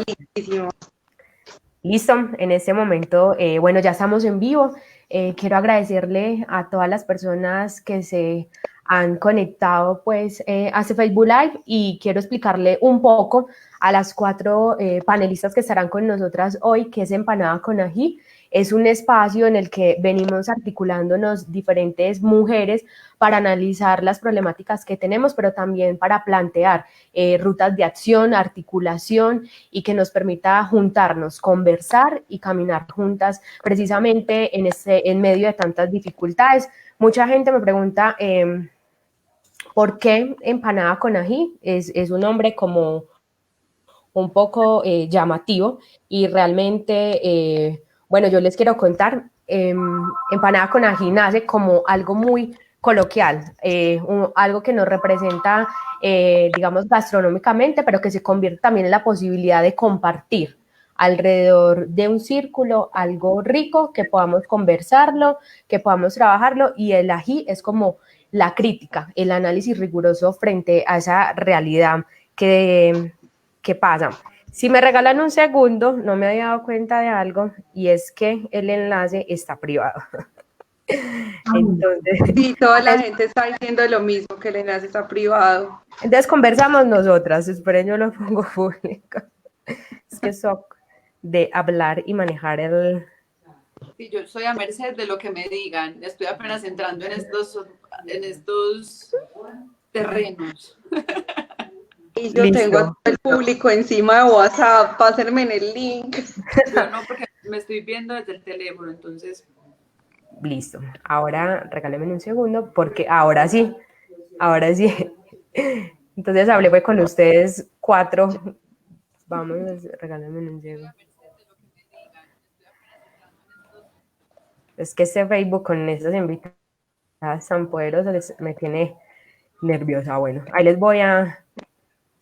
estamos listísimos. Listo, en este momento, bueno, ya estamos en vivo. Quiero agradecerle a todas las personas que se han conectado pues a este Facebook Live y quiero explicarle un poco a las 4 panelistas que estarán con nosotras hoy, que es Empanada con Ají. Es un espacio en el que venimos articulándonos diferentes mujeres para analizar las problemáticas que tenemos, pero también para plantear rutas de acción, articulación y que nos permita juntarnos, conversar y caminar juntas precisamente en medio de tantas dificultades. Mucha gente me pregunta ¿por qué Empanada con Ají? Es un nombre como un poco llamativo y realmente, bueno, yo les quiero contar, Empanada con Ají nace como algo muy coloquial, algo que nos representa, digamos, gastronómicamente, pero que se convierte también en la posibilidad de compartir alrededor de un círculo algo rico, que podamos conversarlo, que podamos trabajarlo, y el ají es como la crítica, el análisis riguroso frente a esa realidad que pasa. Si me regalan un segundo, no me había dado cuenta de algo, y es que el enlace está privado. Entonces, sí, toda la gente está diciendo lo mismo, que el enlace está privado. Entonces conversamos nosotras, esperen, yo lo pongo público. Es que eso de hablar y manejar el... Sí, yo soy a merced de lo que me digan, estoy apenas entrando en estos terrenos. Y yo Listo. Tengo a todo el público encima de WhatsApp, pásenme en el link. Yo no, porque me estoy viendo desde el teléfono, entonces... Listo, ahora regálenme un segundo, porque ahora sí. Entonces hablé pues con ustedes 4. Vamos, regálenme un segundo. Es que este Facebook con estas invitadas tan poderosas me tiene nerviosa. Bueno, ahí les voy a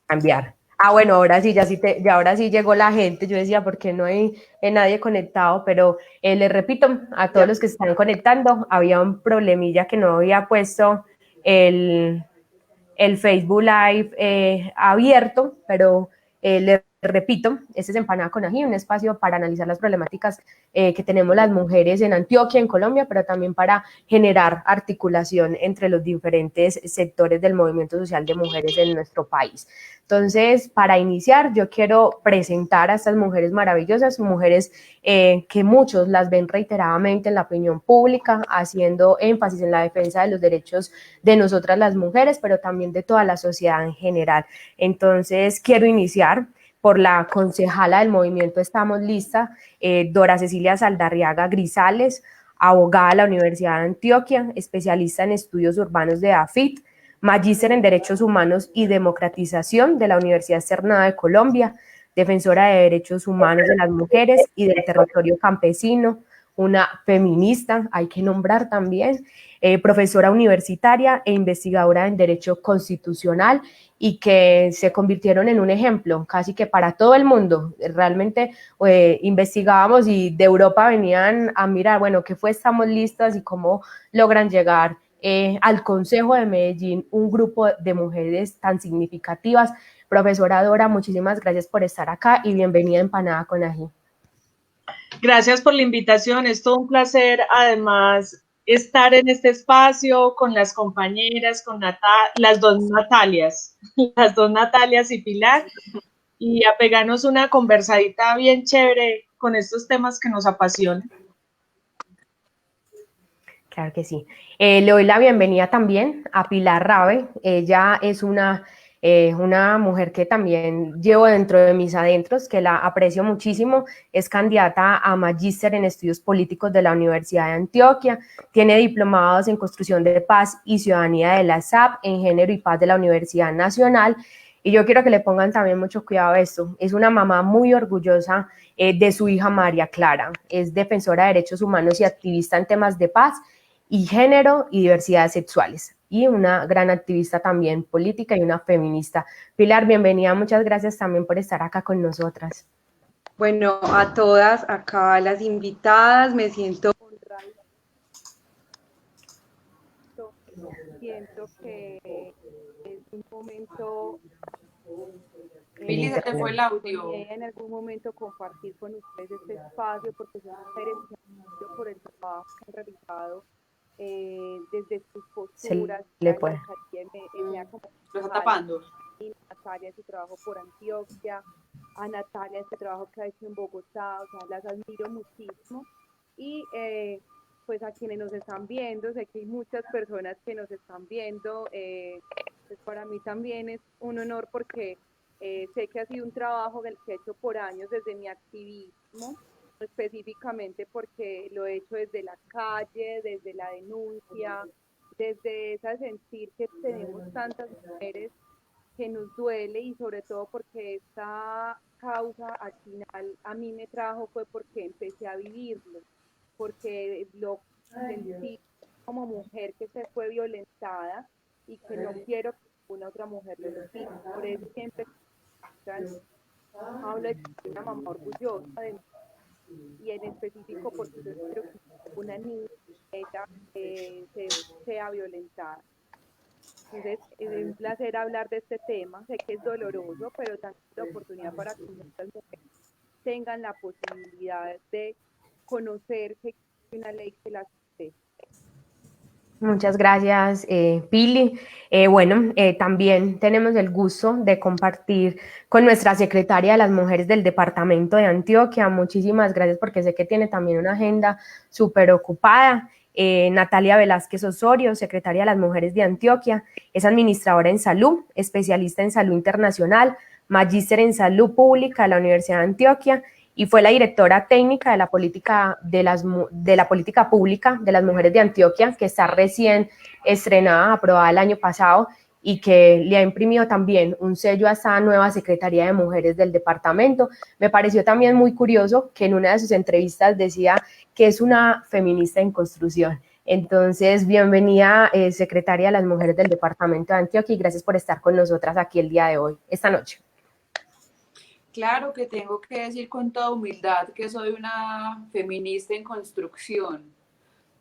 cambiar. Bueno, ahora sí, ya ahora sí llegó la gente. Yo decía, ¿por qué no hay nadie conectado? Pero les repito, a todos los que están conectando, había un problemilla que no había puesto el Facebook Live abierto, pero les repito, este es Empanada con Ají, un espacio para analizar las problemáticas que tenemos las mujeres en Antioquia, en Colombia, pero también para generar articulación entre los diferentes sectores del movimiento social de mujeres en nuestro país. Entonces, para iniciar, yo quiero presentar a estas mujeres maravillosas, mujeres que muchos las ven reiteradamente en la opinión pública, haciendo énfasis en la defensa de los derechos de nosotras las mujeres, pero también de toda la sociedad en general. Entonces, quiero iniciar por la concejala del movimiento Estamos Lista, Dora Cecilia Saldarriaga Grisales, abogada de la Universidad de Antioquia, especialista en estudios urbanos de AFIT, magíster en Derechos Humanos y Democratización de la Universidad Externada de Colombia, defensora de derechos humanos de las mujeres y del territorio campesino, una feminista, hay que nombrar también, profesora universitaria e investigadora en Derecho Constitucional, y que se convirtieron en un ejemplo casi que para todo el mundo. Realmente investigábamos y de Europa venían a mirar, bueno, qué fue Estamos Listas y cómo logran llegar al Consejo de Medellín un grupo de mujeres tan significativas. Profesora Dora, muchísimas gracias por estar acá y bienvenida a Empanada con Ají. Gracias por la invitación, es todo un placer además estar en este espacio con las compañeras, con las dos Natalias y Pilar, y a pegarnos una conversadita bien chévere con estos temas que nos apasionan. Claro que sí. Le doy la bienvenida también a Pilar Rabe. Ella es una mujer que también llevo dentro de mis adentros, que la aprecio muchísimo. Es candidata a magíster en estudios políticos de la Universidad de Antioquia. Tiene diplomados en construcción de paz y ciudadanía de la SAP, en género y paz de la Universidad Nacional. Y yo quiero que le pongan también mucho cuidado a esto. Es una mamá muy orgullosa de su hija María Clara. Es defensora de derechos humanos y activista en temas de paz y género y diversidades sexuales, y una gran activista también política y una feminista. Pilar, bienvenida, muchas gracias también por estar acá con nosotras. Bueno, a todas acá las invitadas, me siento honrada. Siento que es un momento Pili, se te fue el audio. Soñé en algún momento compartir con ustedes este espacio porque son mujeres que han ido por el trabajo que han realizado desde sus posturas. le puede. Me ha como Lo está tapando. a Natalia su trabajo por Antioquia, a Natalia este trabajo que ha hecho en Bogotá, o sea, las admiro muchísimo. Y pues a quienes nos están viendo, sé que hay muchas personas que nos están viendo, pues para mí también es un honor porque sé que ha sido un trabajo que he hecho por años desde mi activismo, específicamente porque lo he hecho desde la calle, desde la denuncia, desde ese sentir que tenemos tantas mujeres que nos duele y sobre todo porque esta causa al final a mí me trajo fue porque empecé a vivirlo, porque lo sentí como mujer que se fue violentada y que no quiero que ninguna otra mujer lo sienta. Por eso siempre hablo de que soy una mamá orgullosa de mí, y en específico porque yo quiero que una niña sea violentada. Entonces, es un placer hablar de este tema. Sé que es doloroso, pero también es la oportunidad para que muchas mujeres tengan la posibilidad de conocer que hay una ley que las protege. Muchas gracias, Pili. Bueno, también tenemos el gusto de compartir con nuestra secretaria de las Mujeres del Departamento de Antioquia. Muchísimas gracias porque sé que tiene también una agenda súper ocupada. Natalia Velázquez Osorio, secretaria de las Mujeres de Antioquia, es administradora en salud, especialista en salud internacional, magíster en salud pública de la Universidad de Antioquia y fue la directora técnica de la política pública de las mujeres de Antioquia, que está recién estrenada, aprobada el año pasado, y que le ha imprimido también un sello a esta nueva Secretaría de Mujeres del departamento. Me pareció también muy curioso que en una de sus entrevistas decía que es una feminista en construcción. Entonces, bienvenida, secretaria de las Mujeres del departamento de Antioquia, y gracias por estar con nosotras aquí el día de hoy, esta noche. Claro que tengo que decir con toda humildad que soy una feminista en construcción.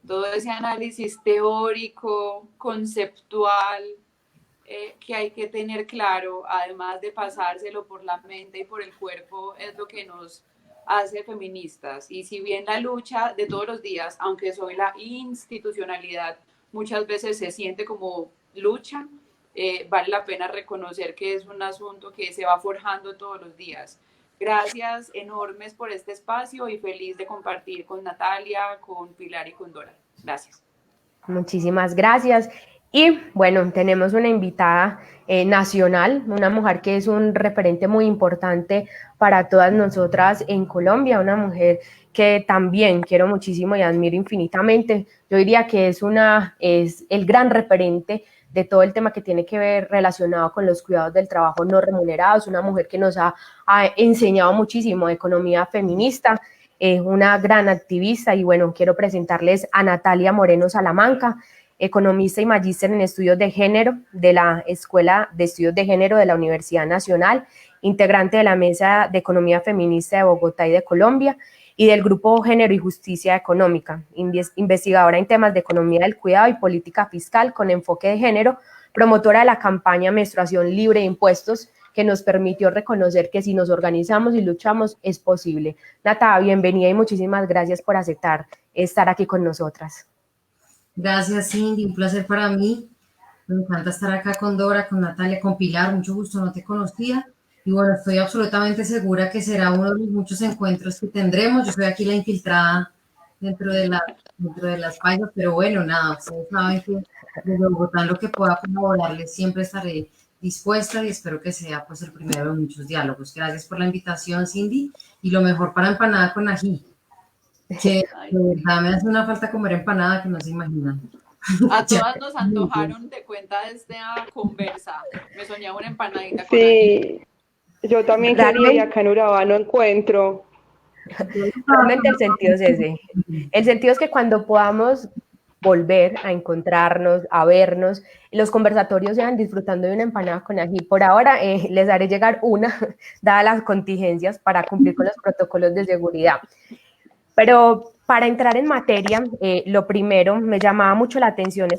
Todo ese análisis teórico, conceptual, que hay que tener claro, además de pasárselo por la mente y por el cuerpo, es lo que nos hace feministas. Y si bien la lucha de todos los días, aunque soy la institucionalidad, muchas veces se siente como lucha, vale la pena reconocer que es un asunto que se va forjando todos los días. Gracias enormes por este espacio y feliz de compartir con Natalia, con Pilar y con Dora. Gracias. Muchísimas gracias. Y bueno, tenemos una invitada nacional, una mujer que es un referente muy importante para todas nosotras en Colombia, una mujer que también quiero muchísimo y admiro infinitamente. Yo diría que es el gran referente de todo el tema que tiene que ver relacionado con los cuidados del trabajo no remunerados, una mujer que nos ha enseñado muchísimo de economía feminista, una gran activista. Y bueno, quiero presentarles a Natalia Moreno Salamanca, economista y magíster en estudios de género de la Escuela de Estudios de Género de la Universidad Nacional, integrante de la Mesa de Economía Feminista de Bogotá y de Colombia, y del Grupo Género y Justicia Económica, investigadora en temas de economía del cuidado y política fiscal con enfoque de género, promotora de la campaña Menstruación Libre de Impuestos, que nos permitió reconocer que si nos organizamos y luchamos es posible. Nata, bienvenida y muchísimas gracias por aceptar estar aquí con nosotras. Gracias, Cindy, un placer para mí. Me encanta estar acá con Dora, con Natalia, con Pilar, mucho gusto, no te conocía. Y bueno, estoy absolutamente segura que será uno de los muchos encuentros que tendremos. Yo soy aquí la infiltrada dentro de las paisas, pero bueno, nada, ustedes saben que desde Bogotá en lo que pueda colaborarles siempre estaré dispuesta y espero que sea pues el primero de muchos diálogos. Gracias por la invitación, Cindy, y lo mejor para empanada con ají, que de verdad me hace una falta comer empanada que no se imaginan. A todas nos antojaron de cuenta de esta conversa. Me soñaba una empanadita con Sí, yo también quería y acá en Urabá no encuentro. Realmente el sentido es ese. El sentido es que cuando podamos volver a encontrarnos, a vernos, los conversatorios sean disfrutando de una empanada con ají. Por ahora les haré llegar una, dadas las contingencias, para cumplir con los protocolos de seguridad. Pero Para entrar en materia, lo primero, me llamaba mucho la atención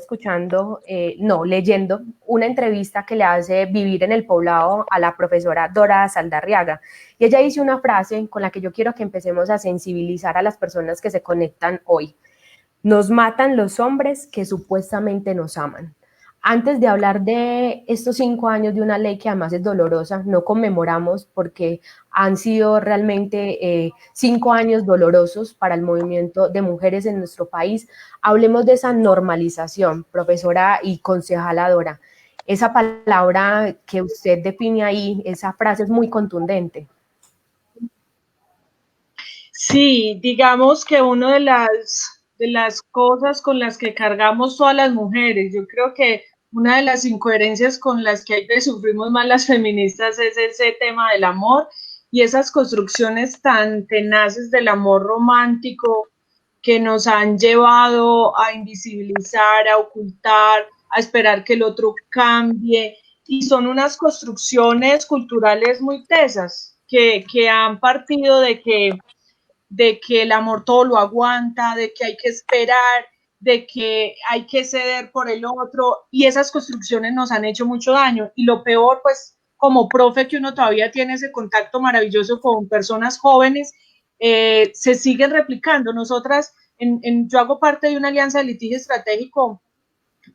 leyendo una entrevista que le hace Vivir en el Poblado a la profesora Dora Saldarriaga. Y ella dice una frase con la que yo quiero que empecemos a sensibilizar a las personas que se conectan hoy. Nos matan los hombres que supuestamente nos aman. Antes de hablar de estos 5 años de una ley que además es dolorosa, no conmemoramos porque han sido realmente 5 años dolorosos para el movimiento de mujeres en nuestro país. Hablemos de esa normalización, profesora y concejala Dora. Esa palabra que usted define ahí, esa frase es muy contundente. Sí, digamos que una de las cosas con las que cargamos todas las mujeres, yo creo que una de las incoherencias con las que sufrimos más las feministas es ese tema del amor y esas construcciones tan tenaces del amor romántico que nos han llevado a invisibilizar, a ocultar, a esperar que el otro cambie. Y son unas construcciones culturales muy tesas que han partido de que el amor todo lo aguanta, de que hay que esperar, de que hay que ceder por el otro, y esas construcciones nos han hecho mucho daño. Y lo peor, pues, como profe, que uno todavía tiene ese contacto maravilloso con personas jóvenes, se siguen replicando. Nosotras, yo hago parte de una alianza de litigio estratégico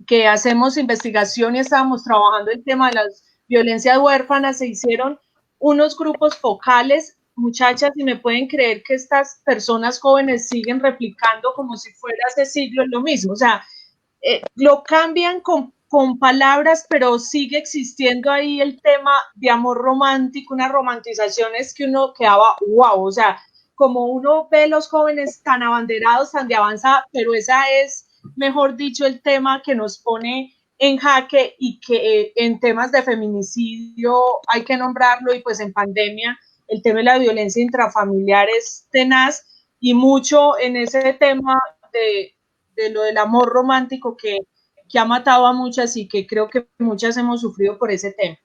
que hacemos investigación y estábamos trabajando el tema de las violencias huérfanas. Se hicieron unos grupos focales. Muchachas, y me pueden creer que estas personas jóvenes siguen replicando como si fuera hace siglos lo mismo. O sea, lo cambian con palabras, pero sigue existiendo ahí el tema de amor romántico, unas romantizaciones que uno quedaba, wow, o sea, como uno ve los jóvenes tan abanderados, tan de avanzada, pero esa es, mejor dicho, el tema que nos pone en jaque y que en temas de feminicidio hay que nombrarlo, y pues en pandemia el tema de la violencia intrafamiliar es tenaz, y mucho en ese tema de lo del amor romántico que ha matado a muchas y que creo que muchas hemos sufrido por ese tema.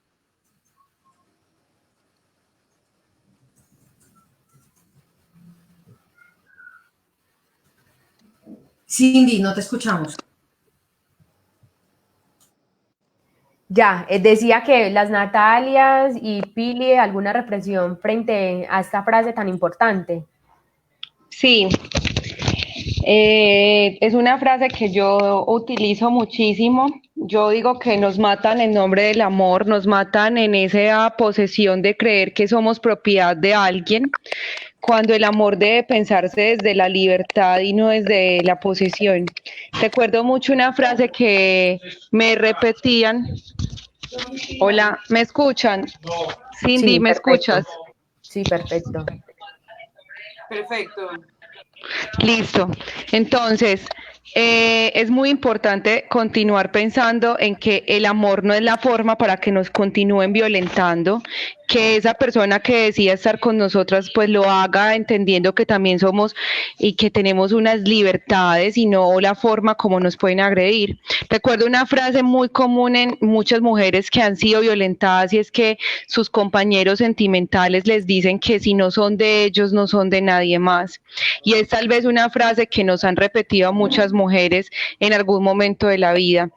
Cindy, no te escuchamos. Ya, decía que las Natalias y Pili, alguna represión frente a esta frase tan importante. Sí, es una frase que yo utilizo muchísimo. Yo digo que nos matan en nombre del amor, nos matan en esa posesión de creer que somos propiedad de alguien, cuando el amor debe pensarse desde la libertad y no desde la posesión. Recuerdo mucho una frase que me repetían. Hola, ¿me escuchan? Cindy, Sí, ¿me escuchas? Sí, perfecto. Perfecto. Listo. Entonces, es muy importante continuar pensando en que el amor no es la forma para que nos continúen violentando, que esa persona que decida estar con nosotras pues lo haga entendiendo que también somos y que tenemos unas libertades y no la forma como nos pueden agredir. Recuerdo una frase muy común en muchas mujeres que han sido violentadas, y es que sus compañeros sentimentales les dicen que si no son de ellos, no son de nadie más. Y es tal vez una frase que nos han repetido a muchas mujeres en algún momento de la vida.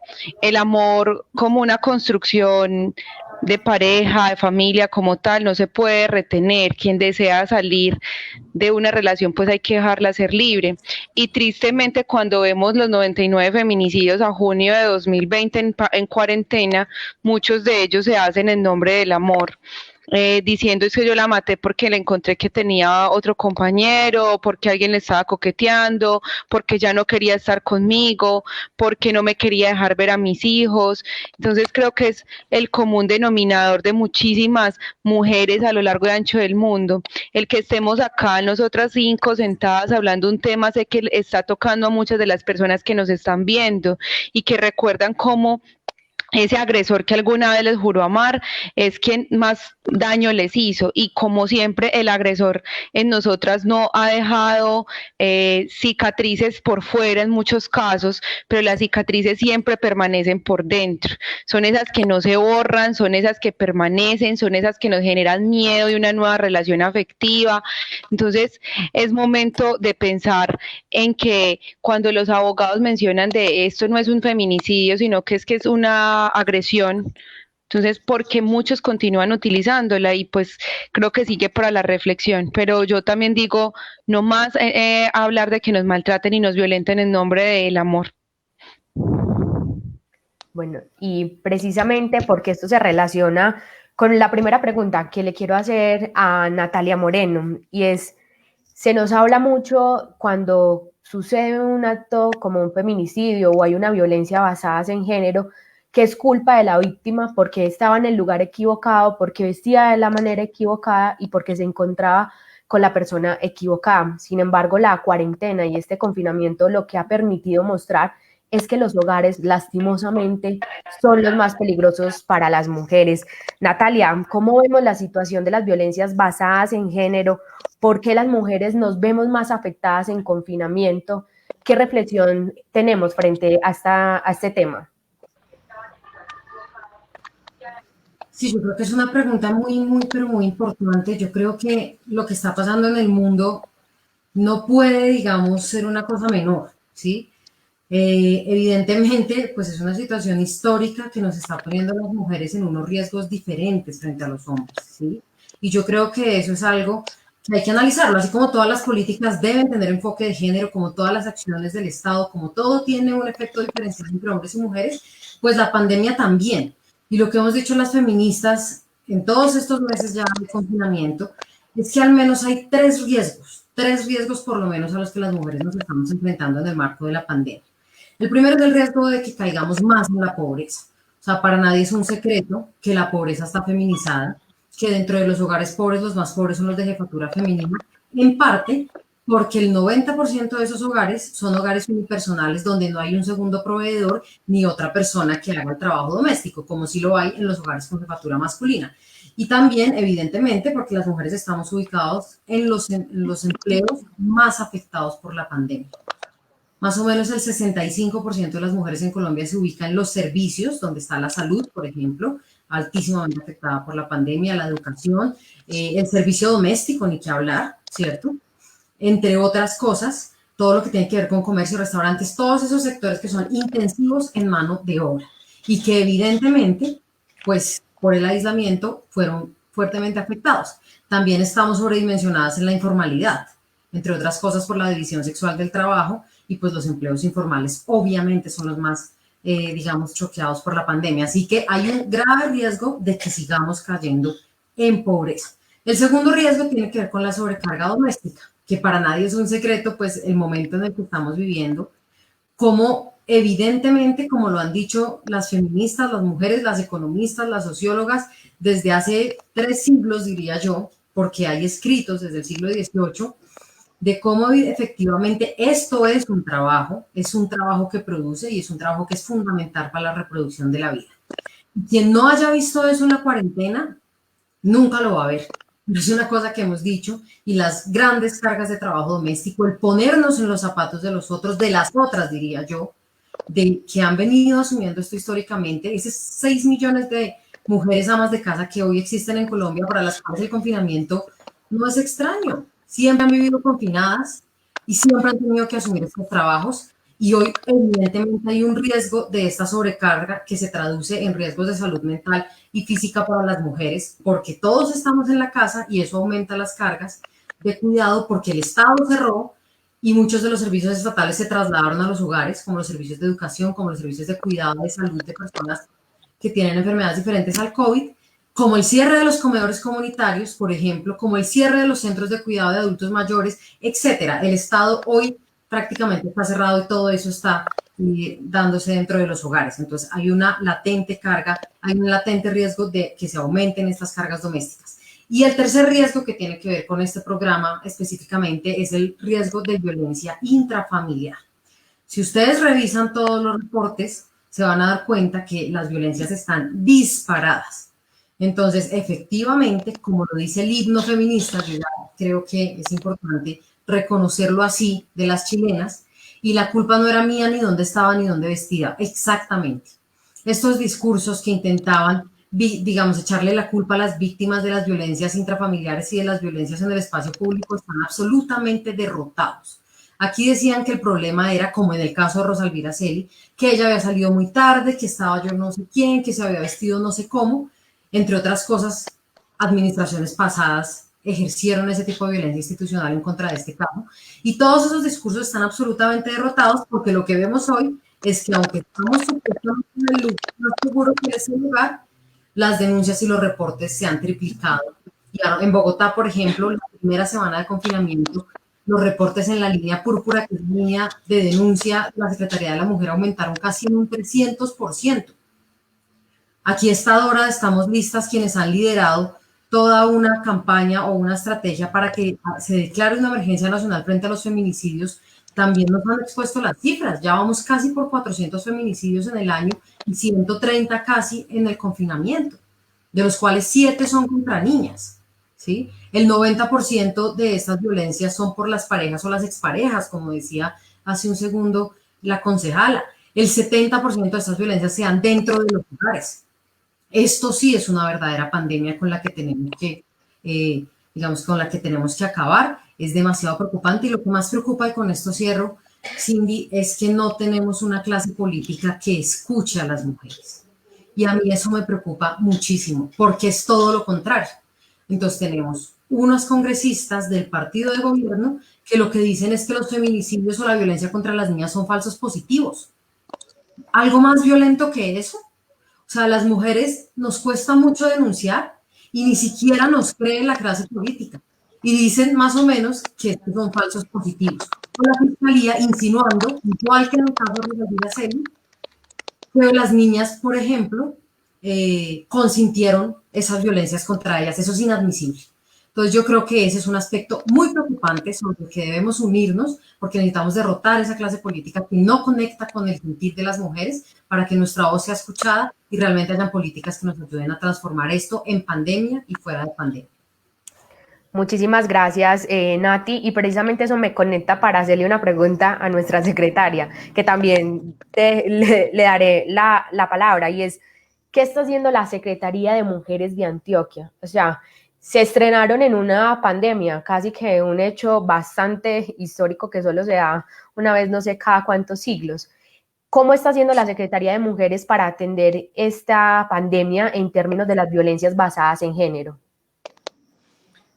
El amor como una construcción de pareja, de familia como tal, no se puede retener. Quien desea salir de una relación, pues hay que dejarla ser libre. Y tristemente, cuando vemos los 99 feminicidios a junio de 2020 en cuarentena, muchos de ellos se hacen en nombre del amor. Diciendo es que yo la maté porque le encontré que tenía otro compañero, porque alguien le estaba coqueteando, porque ya no quería estar conmigo, porque no me quería dejar ver a mis hijos. Entonces creo que es el común denominador de muchísimas mujeres a lo largo y ancho del mundo. El que estemos acá, nosotras 5 sentadas hablando un tema, sé que está tocando a muchas de las personas que nos están viendo y que recuerdan cómo ese agresor que alguna vez les juró amar es quien más daño les hizo, y como siempre el agresor en nosotras no ha dejado cicatrices por fuera en muchos casos, pero las cicatrices siempre permanecen por dentro, son esas que no se borran, son esas que permanecen, son esas que nos generan miedo de una nueva relación afectiva. Entonces es momento de pensar en que cuando los abogados mencionan de esto no es un feminicidio, sino que es una agresión, entonces, ¿por qué muchos continúan utilizándola? Y pues creo que sigue para la reflexión, pero yo también digo, no más hablar de que nos maltraten y nos violenten en nombre del amor. Bueno, y precisamente porque esto se relaciona con la primera pregunta que le quiero hacer a Natalia Moreno, y es, se nos habla mucho cuando sucede un acto como un feminicidio o hay una violencia basada en género, que es culpa de la víctima porque estaba en el lugar equivocado, porque vestía de la manera equivocada y porque se encontraba con la persona equivocada. Sin embargo, la cuarentena y este confinamiento lo que ha permitido mostrar es que los hogares, lastimosamente, son los más peligrosos para las mujeres. Natalia, ¿cómo vemos la situación de las violencias basadas en género? ¿Por qué las mujeres nos vemos más afectadas en confinamiento? ¿Qué reflexión tenemos frente a este tema? Sí, yo creo que es una pregunta pero muy importante. Yo creo que lo que está pasando en el mundo no puede, digamos, ser una cosa menor, ¿sí? Evidentemente, pues es una situación histórica que nos está poniendo a las mujeres en unos riesgos diferentes frente a los hombres, ¿sí? Y yo creo que eso es algo que hay que analizarlo, así como todas las políticas deben tener enfoque de género, como todas las acciones del Estado, como todo tiene un efecto diferencial entre hombres y mujeres, pues la pandemia también. Y lo que hemos dicho las feministas en todos estos meses ya de confinamiento, es que al menos hay tres riesgos por lo menos a los que las mujeres nos estamos enfrentando en el marco de la pandemia. El primero es el riesgo de que caigamos más en la pobreza. O sea, para nadie es un secreto que la pobreza está feminizada, que dentro de los hogares pobres, los más pobres son los de jefatura femenina, en parte porque el 90% de esos hogares son hogares unipersonales donde no hay un segundo proveedor ni otra persona que haga el trabajo doméstico, como si lo hay en los hogares con jefatura masculina. Y también, evidentemente, porque las mujeres estamos ubicados en los empleos más afectados por la pandemia. Más o menos el 65% de las mujeres en Colombia se ubican en los servicios, donde está la salud, por ejemplo, altísimamente afectada por la pandemia, la educación, el servicio doméstico, ni qué hablar, ¿cierto? Entre otras cosas, todo lo que tiene que ver con comercio, restaurantes, todos esos sectores que son intensivos en mano de obra y que evidentemente, pues por el aislamiento, fueron fuertemente afectados. También estamos sobredimensionadas en la informalidad, entre otras cosas por la división sexual del trabajo, y pues los empleos informales obviamente son los más, digamos, choqueados por la pandemia. Así que hay un grave riesgo de que sigamos cayendo en pobreza. El segundo riesgo tiene que ver con la sobrecarga doméstica, que para nadie es un secreto, pues el momento en el que estamos viviendo, como evidentemente, como lo han dicho las feministas, las mujeres, las economistas, las sociólogas, desde hace 3 siglos, diría yo, porque hay escritos desde el siglo XVIII, de cómo efectivamente esto es un trabajo que produce y es un trabajo que es fundamental para la reproducción de la vida. Quien no haya visto eso en la cuarentena, nunca lo va a ver. Es una cosa que hemos dicho, y las grandes cargas de trabajo doméstico, el ponernos en los zapatos de los otros, de las otras, diría yo, de que han venido asumiendo esto históricamente, esos 6 millones de mujeres amas de casa que hoy existen en Colombia, para las cuales el confinamiento no es extraño. Siempre han vivido confinadas y siempre han tenido que asumir estos trabajos, y hoy evidentemente hay un riesgo de esta sobrecarga que se traduce en riesgos de salud mental y física para las mujeres, porque todos estamos en la casa y eso aumenta las cargas de cuidado porque el Estado cerró y muchos de los servicios estatales se trasladaron a los hogares, como los servicios de educación, como los servicios de cuidado de salud de personas que tienen enfermedades diferentes al COVID, como el cierre de los comedores comunitarios, por ejemplo, como el cierre de los centros de cuidado de adultos mayores, etcétera. El Estado hoy prácticamente está cerrado y todo eso está dándose dentro de los hogares. Entonces hay una latente carga, hay un latente riesgo de que se aumenten estas cargas domésticas. Y el tercer riesgo que tiene que ver con este programa específicamente es el riesgo de violencia intrafamiliar. Si ustedes revisan todos los reportes, se van a dar cuenta que las violencias están disparadas. Entonces, efectivamente, como lo dice el himno feminista, yo ya creo que es importante reconocerlo así de las chilenas, y la culpa no era mía ni dónde estaba ni dónde vestía, exactamente. Estos discursos que intentaban, digamos, echarle la culpa a las víctimas de las violencias intrafamiliares y de las violencias en el espacio público están absolutamente derrotados. Aquí decían que el problema era, como en el caso de Rosalvira Celi, que ella había salido muy tarde, que estaba yo no sé quién, que se había vestido no sé cómo. Entre otras cosas, administraciones pasadas ejercieron ese tipo de violencia institucional en contra de este caso. Y todos esos discursos están absolutamente derrotados, porque lo que vemos hoy es que, aunque estamos supuestamente en el lugar más seguro que es el lugar, las denuncias y los reportes se han triplicado. Y en Bogotá, por ejemplo, la primera semana de confinamiento, los reportes en la línea púrpura, que es la línea de denuncia de la Secretaría de la Mujer, aumentaron casi en un 300%. Aquí está Dora, estamos listas quienes han liderado toda una campaña o una estrategia para que se declare una emergencia nacional frente a los feminicidios. También nos han expuesto las cifras, ya vamos casi por 400 feminicidios en el año y 130 casi en el confinamiento, de los cuales 7 son contra niñas, ¿sí? El 90% de estas violencias son por las parejas o las exparejas, como decía hace un segundo la concejala. El 70% de estas violencias se dan dentro de los hogares. Esto sí es una verdadera pandemia con la que tenemos que, digamos, con la que tenemos que acabar. Es demasiado preocupante, y lo que más preocupa, y con esto cierro, Cindy, es que no tenemos una clase política que escuche a las mujeres. Y a mí eso me preocupa muchísimo, porque es todo lo contrario. Entonces tenemos unos congresistas del partido de gobierno que lo que dicen es que los feminicidios o la violencia contra las niñas son falsos positivos. ¿Algo más violento que eso? O sea, a las mujeres nos cuesta mucho denunciar y ni siquiera nos creen la clase política. Y dicen más o menos que estos son falsos positivos. Con la fiscalía insinuando, igual que en el caso de Rosalvira Celi, que las niñas, por ejemplo, consintieron esas violencias contra ellas. Eso es inadmisible. Entonces yo creo que ese es un aspecto muy preocupante sobre el que debemos unirnos, porque necesitamos derrotar esa clase política que no conecta con el sentir de las mujeres, para que nuestra voz sea escuchada y realmente hayan políticas que nos ayuden a transformar esto en pandemia y fuera de pandemia. Muchísimas gracias, Nati, y precisamente eso me conecta para hacerle una pregunta a nuestra secretaria, que también le daré la palabra, y es, ¿qué está haciendo la Secretaría de Mujeres de Antioquia? O sea, se estrenaron en una pandemia, casi que un hecho bastante histórico que solo se da una vez no sé cada cuántos siglos. ¿Cómo está haciendo la Secretaría de Mujeres para atender esta pandemia en términos de las violencias basadas en género?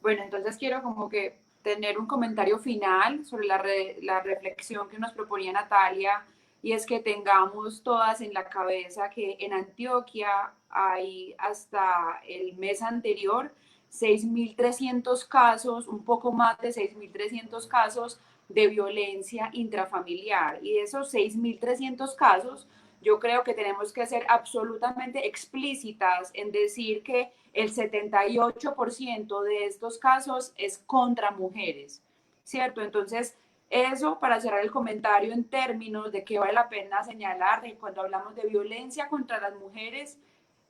Bueno, entonces quiero como que tener un comentario final sobre la reflexión que nos proponía Natalia, y es que tengamos todas en la cabeza que en Antioquia hay hasta el mes anterior 6.300 casos, un poco más de 6.300 casos de violencia intrafamiliar, y de esos 6.300 casos yo creo que tenemos que ser absolutamente explícitas en decir que el 78% de estos casos es contra mujeres, ¿cierto? Entonces, eso para cerrar el comentario en términos de que vale la pena señalar que cuando hablamos de violencia contra las mujeres,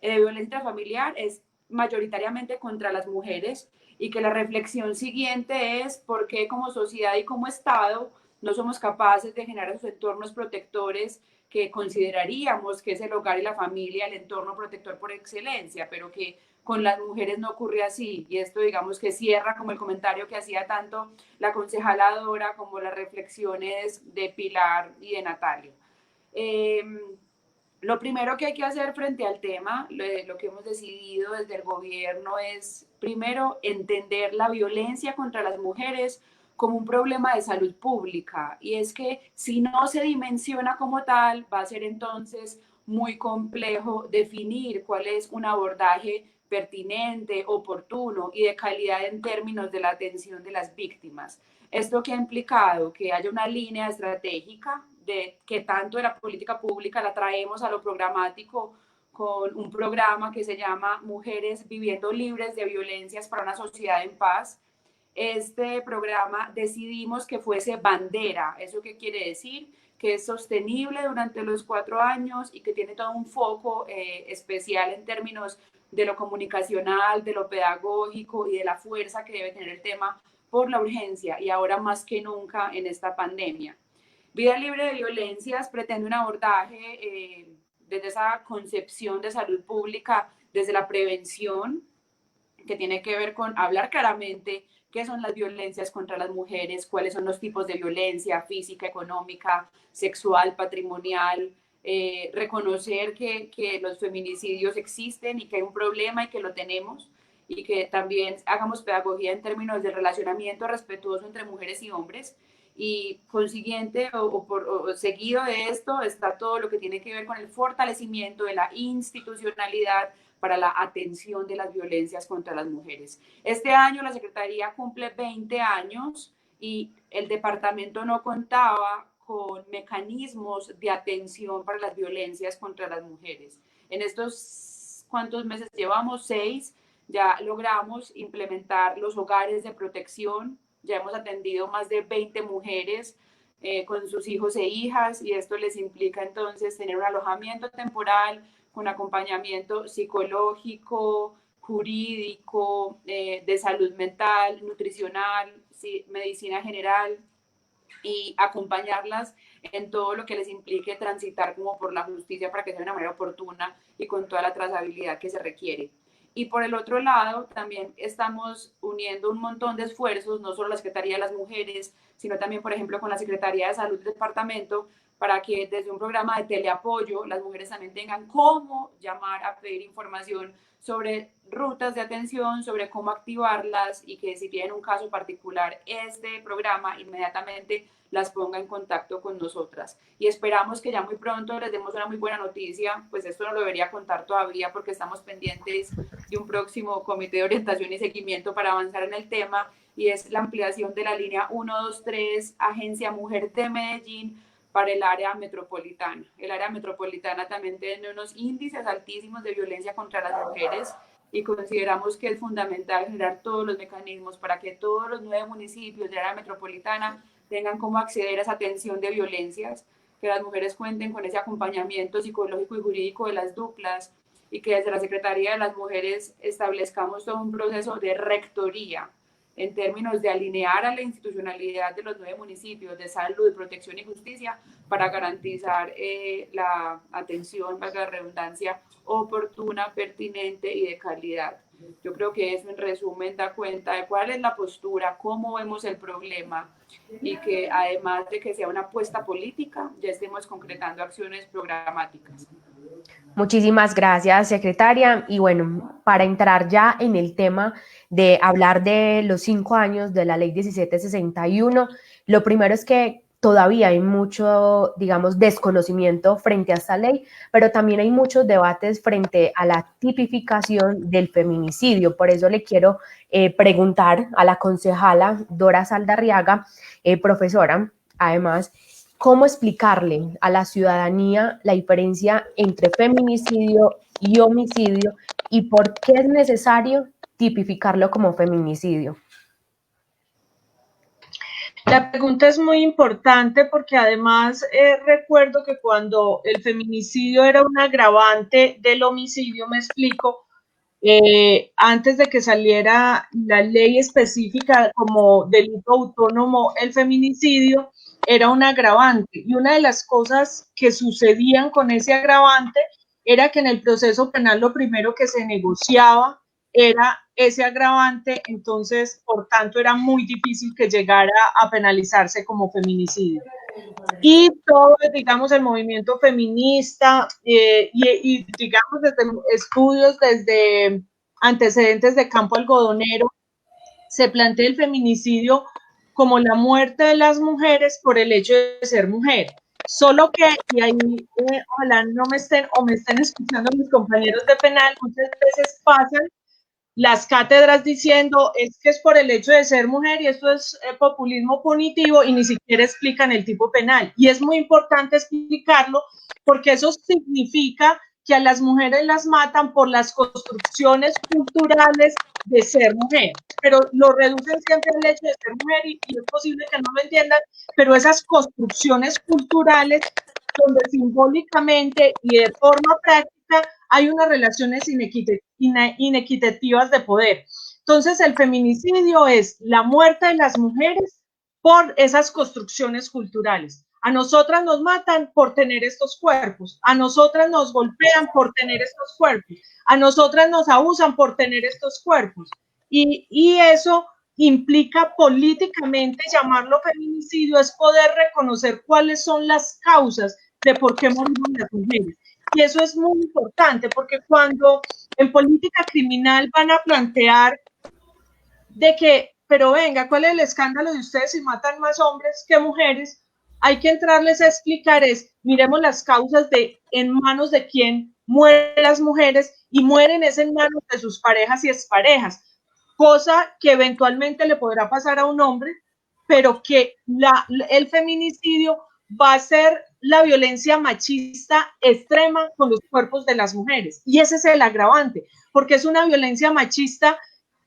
violencia familiar es mayoritariamente contra las mujeres, y que la reflexión siguiente es por qué como sociedad y como Estado no somos capaces de generar esos entornos protectores que consideraríamos que es el hogar y la familia el entorno protector por excelencia, pero que con las mujeres no ocurre así. Y esto, digamos, que cierra como el comentario que hacía tanto la concejala Dora como las reflexiones de Pilar y de Natalia. Lo primero que hay que hacer frente al tema, lo que hemos decidido desde el gobierno, es primero entender la violencia contra las mujeres como un problema de salud pública, y es que si no se dimensiona como tal, va a ser entonces muy complejo definir cuál es un abordaje pertinente, oportuno y de calidad en términos de la atención de las víctimas. Esto que ha implicado que haya una línea estratégica de que tanto de la política pública la traemos a lo programático con un programa que se llama Mujeres Viviendo Libres de Violencias para una Sociedad en Paz, este programa decidimos que fuese bandera. ¿Eso qué quiere decir? Que es sostenible durante los 4 años y que tiene todo un foco especial en términos de lo comunicacional, de lo pedagógico y de la fuerza que debe tener el tema por la urgencia y ahora más que nunca en esta pandemia. Vida libre de violencias pretende un abordaje desde esa concepción de salud pública, desde la prevención, que tiene que ver con hablar claramente qué son las violencias contra las mujeres, cuáles son los tipos de violencia física, económica, sexual, patrimonial, reconocer que los feminicidios existen y que hay un problema y que lo tenemos, y que también hagamos pedagogía en términos de relacionamiento respetuoso entre mujeres y hombres. Y consiguiente o seguido de esto está todo lo que tiene que ver con el fortalecimiento de la institucionalidad para la atención de las violencias contra las mujeres. Este año la Secretaría cumple 20 años y el departamento no contaba con mecanismos de atención para las violencias contra las mujeres. En estos, ¿cuántos meses llevamos? 6, ya logramos implementar los hogares de protección. Ya hemos atendido más de 20 mujeres con sus hijos e hijas, y esto les implica entonces tener un alojamiento temporal con acompañamiento psicológico, jurídico, de salud mental, nutricional, medicina general, y acompañarlas en todo lo que les implique transitar como por la justicia para que sea de una manera oportuna y con toda la trazabilidad que se requiere. Y por el otro lado, también estamos uniendo un montón de esfuerzos, no solo la Secretaría de las Mujeres, sino también, por ejemplo, con la Secretaría de Salud del Departamento, para que desde un programa de teleapoyo las mujeres también tengan cómo llamar a pedir información sobre rutas de atención, sobre cómo activarlas, y que si tienen un caso particular, este programa inmediatamente las ponga en contacto con nosotras. Y esperamos que ya muy pronto les demos una muy buena noticia. Pues esto no lo debería contar todavía porque estamos pendientes de un próximo comité de orientación y seguimiento para avanzar en el tema, y es la ampliación de la línea 123 Agencia Mujer de Medellín para el área metropolitana. El área metropolitana también tiene unos índices altísimos de violencia contra las mujeres, y consideramos que es fundamental generar todos los mecanismos para que todos los 9 municipios del área metropolitana tengan cómo acceder a esa atención de violencias, que las mujeres cuenten con ese acompañamiento psicológico y jurídico de las duplas, y que desde la Secretaría de las Mujeres establezcamos todo un proceso de rectoría en términos de alinear a la institucionalidad de los 9 municipios de salud, protección y justicia para garantizar la atención, valga la redundancia, oportuna, pertinente y de calidad. Yo creo que eso en resumen da cuenta de cuál es la postura, cómo vemos el problema, y que además de que sea una apuesta política, ya estemos concretando acciones programáticas. Muchísimas gracias, secretaria. Y bueno, para entrar ya en el tema de hablar de los 5 años de la Ley 1761, lo primero es que todavía hay mucho, digamos, desconocimiento frente a esta ley, pero también hay muchos debates frente a la tipificación del feminicidio. Por eso le quiero preguntar a la concejala Dora Saldarriaga, profesora, además, ¿cómo explicarle a la ciudadanía la diferencia entre feminicidio y homicidio y por qué es necesario tipificarlo como feminicidio? La pregunta es muy importante porque además recuerdo que cuando el feminicidio era un agravante del homicidio, me explico, antes de que saliera la ley específica como delito autónomo, el feminicidio era un agravante, y una de las cosas que sucedían con ese agravante era que en el proceso penal lo primero que se negociaba era ese agravante, entonces por tanto era muy difícil que llegara a penalizarse como feminicidio. Y todo, digamos, el movimiento feminista y digamos, desde estudios, desde antecedentes de campo algodonero, se plantea el feminicidio como la muerte de las mujeres por el hecho de ser mujer. Solo que, y ahí ojalá no me estén, o me estén escuchando mis compañeros de penal, muchas veces pasan las cátedras diciendo es que es por el hecho de ser mujer, y esto es populismo punitivo, y ni siquiera explican el tipo penal. Y es muy importante explicarlo porque eso significa que a las mujeres las matan por las construcciones culturales de ser mujer, pero lo reducen siempre al hecho de ser mujer y es posible que no lo entiendan, pero esas construcciones culturales donde simbólicamente y de forma práctica hay unas relaciones inequitativas de poder. Entonces, el feminicidio es la muerte de las mujeres por esas construcciones culturales. A nosotras nos matan por tener estos cuerpos, a nosotras nos golpean por tener estos cuerpos, a nosotras nos abusan por tener estos cuerpos. Y eso implica políticamente llamarlo feminicidio, es poder reconocer cuáles son las causas de por qué morimos las mujeres. Y eso es muy importante, porque cuando en política criminal van a plantear de que, pero venga, ¿cuál es el escándalo de ustedes si matan más hombres que mujeres? Hay que entrarles a explicar miremos las causas de en manos de quién mueren las mujeres y mueren es en manos de sus parejas y exparejas, cosa que eventualmente le podrá pasar a un hombre, pero que el feminicidio va a ser la violencia machista extrema con los cuerpos de las mujeres. Y ese es el agravante, porque es una violencia machista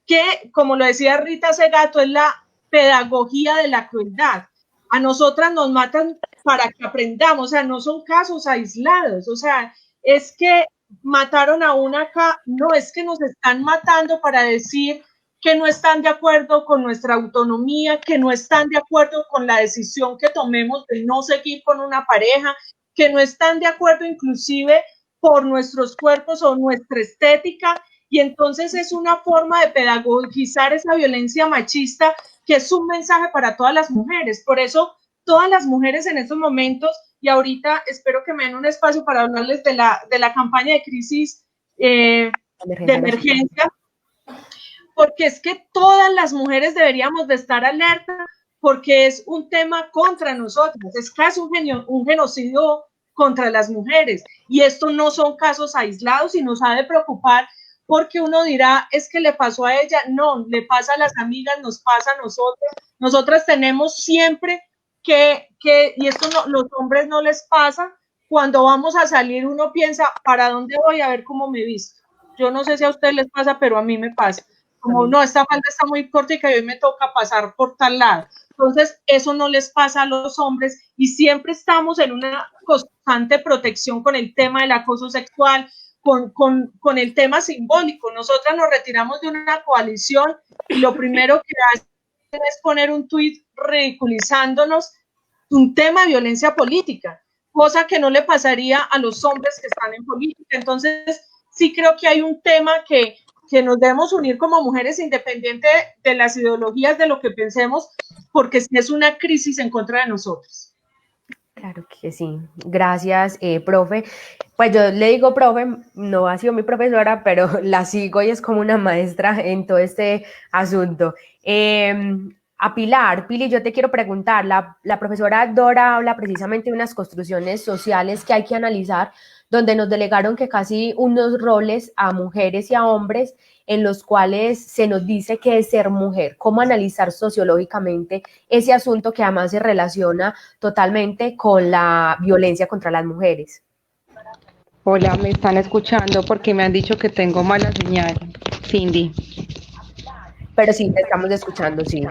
que, como lo decía Rita Segato, es la pedagogía de la crueldad. A nosotras nos matan para que aprendamos, o sea, no son casos aislados, o sea, es que mataron a una acá, no, es que nos están matando para decir que no están de acuerdo con nuestra autonomía, que no están de acuerdo con la decisión que tomemos de no seguir con una pareja, que no están de acuerdo inclusive por nuestros cuerpos o nuestra estética, y entonces es una forma de pedagogizar esa violencia machista que es un mensaje para todas las mujeres. Por eso todas las mujeres en estos momentos, y ahorita espero que me den un espacio para hablarles de la campaña de crisis de emergencia, porque es que todas las mujeres deberíamos de estar alerta, porque es un tema contra nosotras, es casi un genocidio contra las mujeres, y esto no son casos aislados y nos ha de preocupar, porque uno dirá, es que le pasó a ella, no, le pasa a las amigas, nos pasa a nosotras tenemos siempre y esto no, los hombres no les pasa, cuando vamos a salir uno piensa, ¿para dónde voy? A ver cómo me visto. Yo no sé si a ustedes les pasa, pero a mí me pasa. Como, no, esta falda está muy corta y que hoy me toca pasar por tal lado. Entonces, eso no les pasa a los hombres y siempre estamos en una constante protección con el tema del acoso sexual, con el tema simbólico. Nosotras nos retiramos de una coalición y lo primero que hacen es poner un tuit ridiculizándonos un tema de violencia política, cosa que no le pasaría a los hombres que están en política. Entonces, sí creo que hay un tema que nos debemos unir como mujeres independiente de las ideologías, de lo que pensemos, porque es una crisis en contra de nosotros. Claro que sí. Gracias, profe. Pues yo le digo profe, no ha sido mi profesora, pero la sigo y es como una maestra en todo este asunto. A Pilar, Pili, yo te quiero preguntar, la profesora Dora habla precisamente de unas construcciones sociales que hay que analizar, donde nos delegaron que casi unos roles a mujeres y a hombres en los cuales se nos dice qué es ser mujer, cómo analizar sociológicamente ese asunto que además se relaciona totalmente con la violencia contra las mujeres. Hola, ¿me están escuchando? Porque me han dicho que tengo mala señal, Cindy. Pero sí, te estamos escuchando, sí.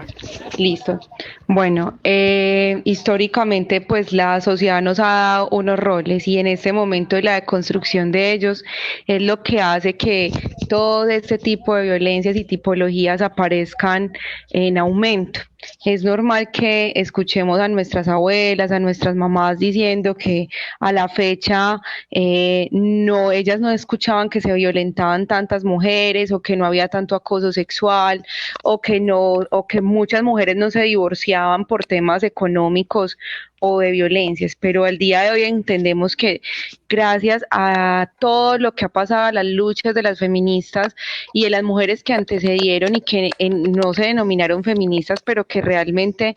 Listo. Bueno, históricamente pues la sociedad nos ha dado unos roles y en este momento de la deconstrucción de ellos es lo que hace que todo este tipo de violencias y tipologías aparezcan en aumento. Es normal que escuchemos a nuestras abuelas, a nuestras mamás diciendo que a la fecha ellas no escuchaban que se violentaban tantas mujeres o que no había tanto acoso sexual o que muchas mujeres no se divorciaban por temas económicos o de violencias, pero al día de hoy entendemos que gracias a todo lo que ha pasado, a las luchas de las feministas y de las mujeres que antecedieron y que no se denominaron feministas, pero que realmente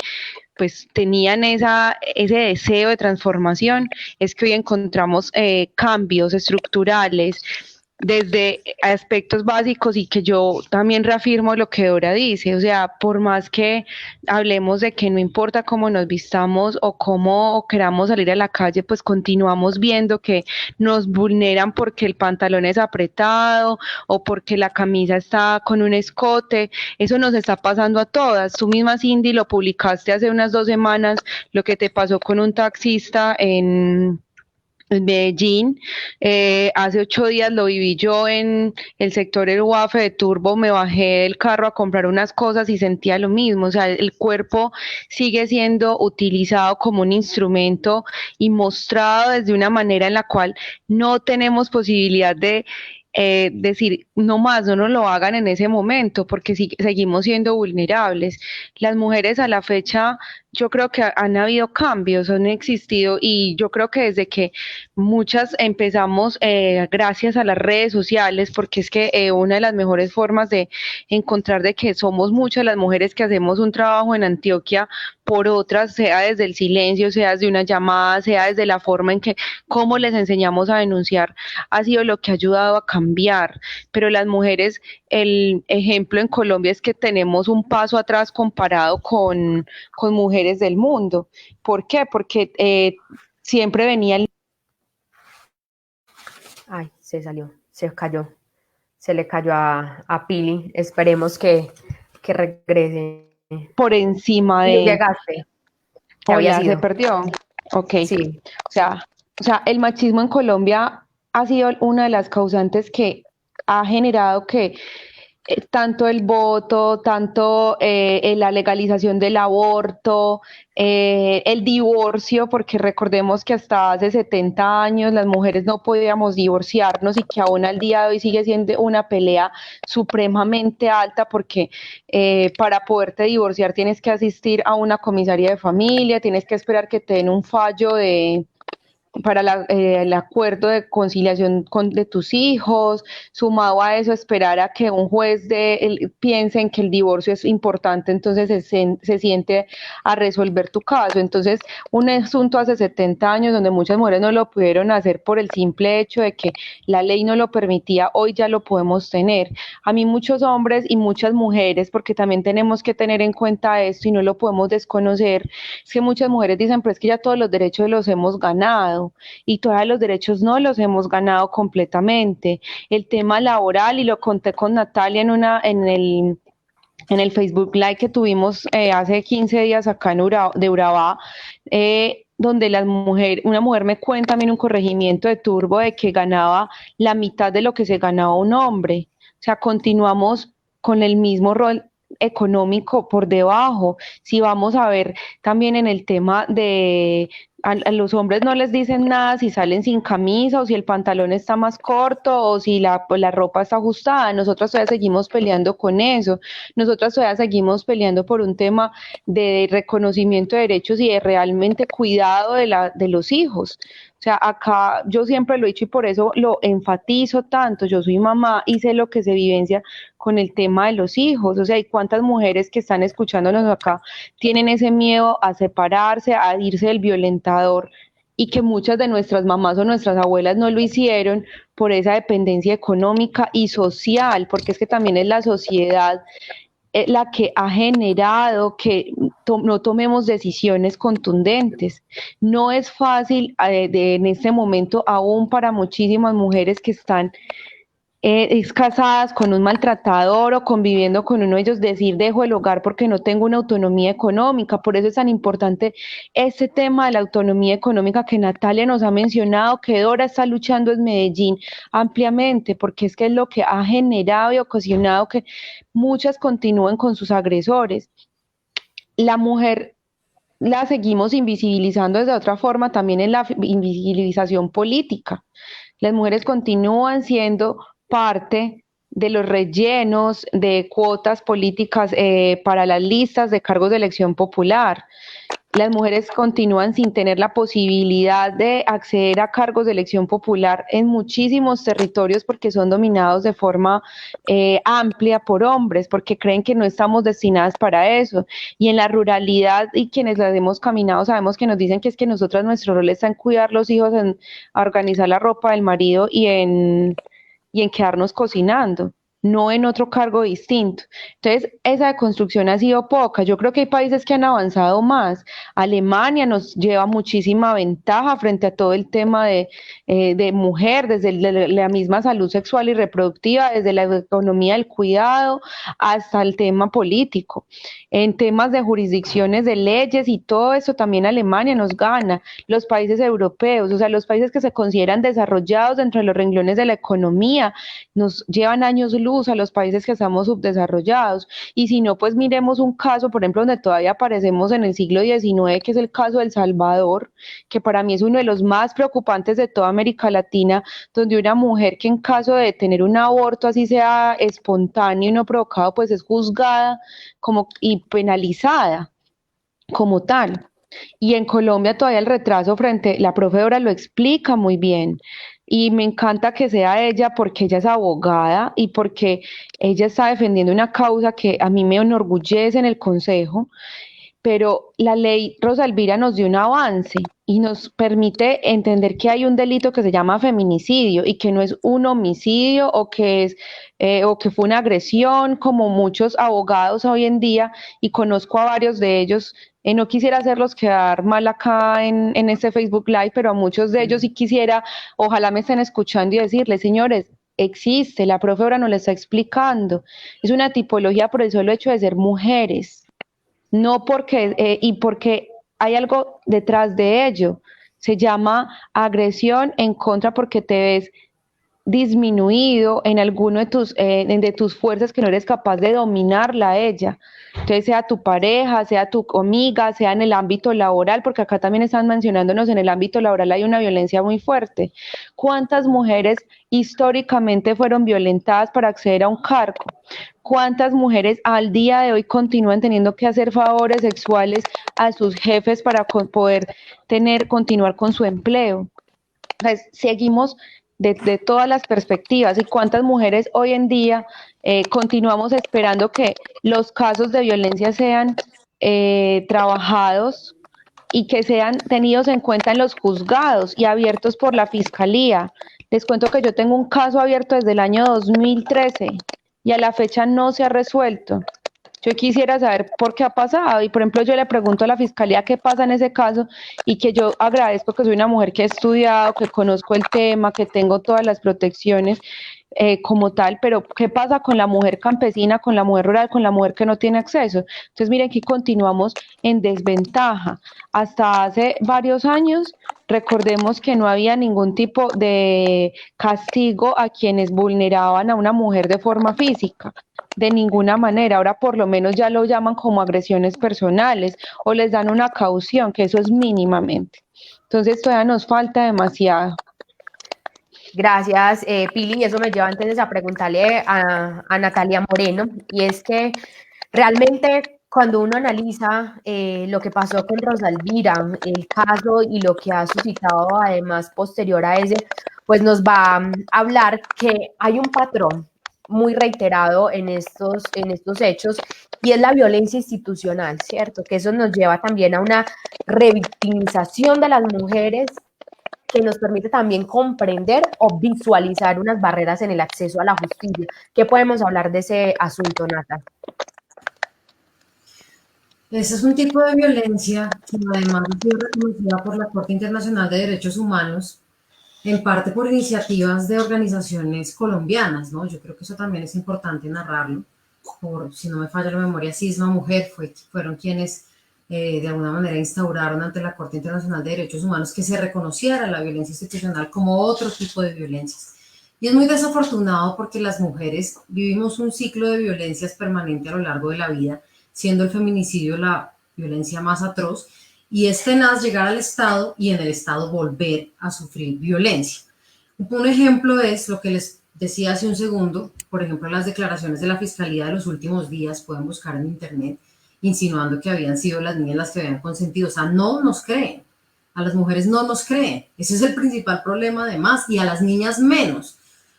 pues tenían ese deseo de transformación, es que hoy encontramos cambios estructurales desde aspectos básicos y que yo también reafirmo lo que Dora dice, o sea, por más que hablemos de que no importa cómo nos vistamos o cómo queramos salir a la calle, pues continuamos viendo que nos vulneran porque el pantalón es apretado o porque la camisa está con un escote. Eso nos está pasando a todas. Tú misma, Cindy, lo publicaste hace unas 2 semanas, lo que te pasó con un taxista en Medellín. Hace 8 días lo viví yo en el sector El Guafe de Turbo. Me bajé del carro a comprar unas cosas y sentía lo mismo. O sea, el cuerpo sigue siendo utilizado como un instrumento y mostrado desde una manera en la cual no tenemos posibilidad de decir, no más, no nos lo hagan en ese momento, porque seguimos siendo vulnerables. Las mujeres a la fecha, yo creo que han habido cambios, han existido, y yo creo que desde que muchas empezamos, gracias a las redes sociales, porque es que una de las mejores formas de encontrar de que somos muchas las mujeres que hacemos un trabajo en Antioquia por otras, sea desde el silencio, sea desde una llamada, sea desde la forma en que, cómo les enseñamos a denunciar, ha sido lo que ha ayudado a cambiar. Pero las mujeres, el ejemplo en Colombia es que tenemos un paso atrás comparado con mujeres del mundo. ¿Por qué? Porque siempre venía el... Ay, se salió, se cayó, se le cayó a Pili. Esperemos que regrese. por encima de... Llegaste. Hola, ¿se perdió? Ok. Sí. O sea, el machismo en Colombia ha sido una de las causantes que ha generado que tanto el voto, tanto la legalización del aborto, el divorcio, porque recordemos que hasta hace 70 años las mujeres no podíamos divorciarnos y que aún al día de hoy sigue siendo una pelea supremamente alta porque para poderte divorciar tienes que asistir a una comisaría de familia, tienes que esperar que te den un fallo para el acuerdo de conciliación de tus hijos, sumado a eso esperar a que un juez piense en que el divorcio es importante, entonces se siente a resolver tu caso. Entonces, un asunto hace 70 años donde muchas mujeres no lo pudieron hacer por el simple hecho de que la ley no lo permitía, hoy ya lo podemos tener. A mí muchos hombres y muchas mujeres, porque también tenemos que tener en cuenta esto y no lo podemos desconocer, es que muchas mujeres dicen, pero es que ya todos los derechos los hemos ganado, y todavía los derechos no los hemos ganado completamente. El tema laboral, y lo conté con Natalia en el Facebook Live que tuvimos hace 15 días acá de Urabá, donde una mujer me cuenta a mí en un corregimiento de Turbo de que ganaba la mitad de lo que se ganaba un hombre. O sea, continuamos con el mismo rol económico por debajo. Si vamos a ver también en el tema de a los hombres no les dicen nada si salen sin camisa o si el pantalón está más corto o si la ropa está ajustada. Nosotros todavía seguimos peleando con eso. Nosotras todavía seguimos peleando por un tema de reconocimiento de derechos y de realmente cuidado de los hijos. O sea, acá yo siempre lo he dicho y por eso lo enfatizo tanto. Yo soy mamá y sé lo que se vivencia con el tema de los hijos. O sea, hay cuántas mujeres que están escuchándonos acá tienen ese miedo a separarse, a irse del violentador, y que muchas de nuestras mamás o nuestras abuelas no lo hicieron por esa dependencia económica y social, porque es que también es la sociedad la que ha generado que no tomemos decisiones contundentes. No es fácil en este momento, aún para muchísimas mujeres que están casadas con un maltratador o conviviendo con uno de ellos, decir dejo el hogar porque no tengo una autonomía económica. Por eso es tan importante este tema de la autonomía económica que Natalia nos ha mencionado, que Dora está luchando en Medellín ampliamente, porque es que es lo que ha generado y ocasionado que muchas continúen con sus agresores. La mujer la seguimos invisibilizando de otra forma también en la invisibilización política. Las mujeres continúan siendo parte de los rellenos de cuotas políticas para las listas de cargos de elección popular. Las mujeres continúan sin tener la posibilidad de acceder a cargos de elección popular en muchísimos territorios porque son dominados de forma amplia por hombres, porque creen que no estamos destinadas para eso. Y en la ruralidad, y quienes las hemos caminado sabemos que nos dicen que es que nosotras nuestro rol está en cuidar los hijos, en organizar la ropa del marido y en y en quedarnos cocinando, no en otro cargo distinto. Entonces, esa deconstrucción ha sido poca. Yo creo que hay países que han avanzado más. Alemania nos lleva muchísima ventaja frente a todo el tema de mujer, desde la misma salud sexual y reproductiva, desde la economía del cuidado hasta el tema político. En temas de jurisdicciones de leyes y todo eso, también Alemania nos gana. Los países europeos, o sea, los países que se consideran desarrollados dentro de los renglones de la economía, nos llevan años luz a los países que estamos subdesarrollados. Y si no, pues miremos un caso, por ejemplo, donde todavía aparecemos en el siglo XIX, que es el caso de El Salvador, que para mí es uno de los más preocupantes de toda América Latina, donde una mujer que en caso de tener un aborto, así sea espontáneo y no provocado, pues es juzgada como, y penalizada como tal. Y en Colombia todavía el retraso frente, la profe Dora lo explica muy bien, y me encanta que sea ella porque ella es abogada y porque ella está defendiendo una causa que a mí me enorgullece en el consejo, pero la ley Rosa Elvira nos dio un avance y nos permite entender que hay un delito que se llama feminicidio y que no es un homicidio o que fue una agresión, como muchos abogados hoy en día, y conozco a varios de ellos. No quisiera hacerlos quedar mal acá en este Facebook Live, pero a muchos de ellos sí quisiera, ojalá me estén escuchando y decirles, señores, existe, la profe ahora nos lo está explicando, es una tipología por el solo hecho de ser mujeres, no porque, y porque hay algo detrás de ello, se llama agresión en contra porque te ves disminuido en alguno de tus fuerzas que no eres capaz de dominarla a ella. Entonces, sea tu pareja, sea tu amiga, sea en el ámbito laboral, porque acá también están mencionándonos, en el ámbito laboral hay una violencia muy fuerte. ¿Cuántas mujeres históricamente fueron violentadas para acceder a un cargo? ¿Cuántas mujeres al día de hoy continúan teniendo que hacer favores sexuales a sus jefes para poder continuar con su empleo? Entonces, seguimos de todas las perspectivas, y cuántas mujeres hoy en día continuamos esperando que los casos de violencia sean trabajados y que sean tenidos en cuenta en los juzgados y abiertos por la fiscalía. Les cuento que yo tengo un caso abierto desde el año 2013 y a la fecha no se ha resuelto. Yo quisiera saber por qué ha pasado, y por ejemplo yo le pregunto a la fiscalía qué pasa en ese caso, y que yo agradezco que soy una mujer que he estudiado, que conozco el tema, que tengo todas las protecciones como tal, pero ¿qué pasa con la mujer campesina, con la mujer rural, con la mujer que no tiene acceso? Entonces miren que continuamos en desventaja. Hasta hace varios años, recordemos que no había ningún tipo de castigo a quienes vulneraban a una mujer de forma física, de ninguna manera. Ahora por lo menos ya lo llaman como agresiones personales o les dan una caución, que eso es mínimamente. Entonces todavía nos falta demasiado. Gracias, Pili, y eso me lleva entonces a preguntarle a Natalia Moreno, y es que realmente cuando uno analiza lo que pasó con Rosa Elvira, el caso y lo que ha suscitado además posterior a ese, pues nos va a hablar que hay un patrón muy reiterado en estos hechos, y es la violencia institucional, ¿cierto? Que eso nos lleva también a una revictimización de las mujeres, que nos permite también comprender o visualizar unas barreras en el acceso a la justicia. ¿Qué podemos hablar de ese asunto, Nata? Ese es un tipo de violencia que además ha sido reconocida por la Corte Internacional de Derechos Humanos, en parte por iniciativas de organizaciones colombianas, ¿no? Yo creo que eso también es importante narrarlo. Si no me falla la memoria, Cisma Mujer fueron quienes de alguna manera instauraron ante la Corte Internacional de Derechos Humanos que se reconociera la violencia institucional como otro tipo de violencias. Y es muy desafortunado porque las mujeres vivimos un ciclo de violencias permanente a lo largo de la vida, siendo el feminicidio la violencia más atroz, y es tenaz llegar al Estado y en el Estado volver a sufrir violencia. Un ejemplo es lo que les decía hace un segundo, por ejemplo, las declaraciones de la Fiscalía de los últimos días, pueden buscar en internet, insinuando que habían sido las niñas las que habían consentido. O sea, no nos creen, a las mujeres no nos creen, ese es el principal problema además, y a las niñas menos.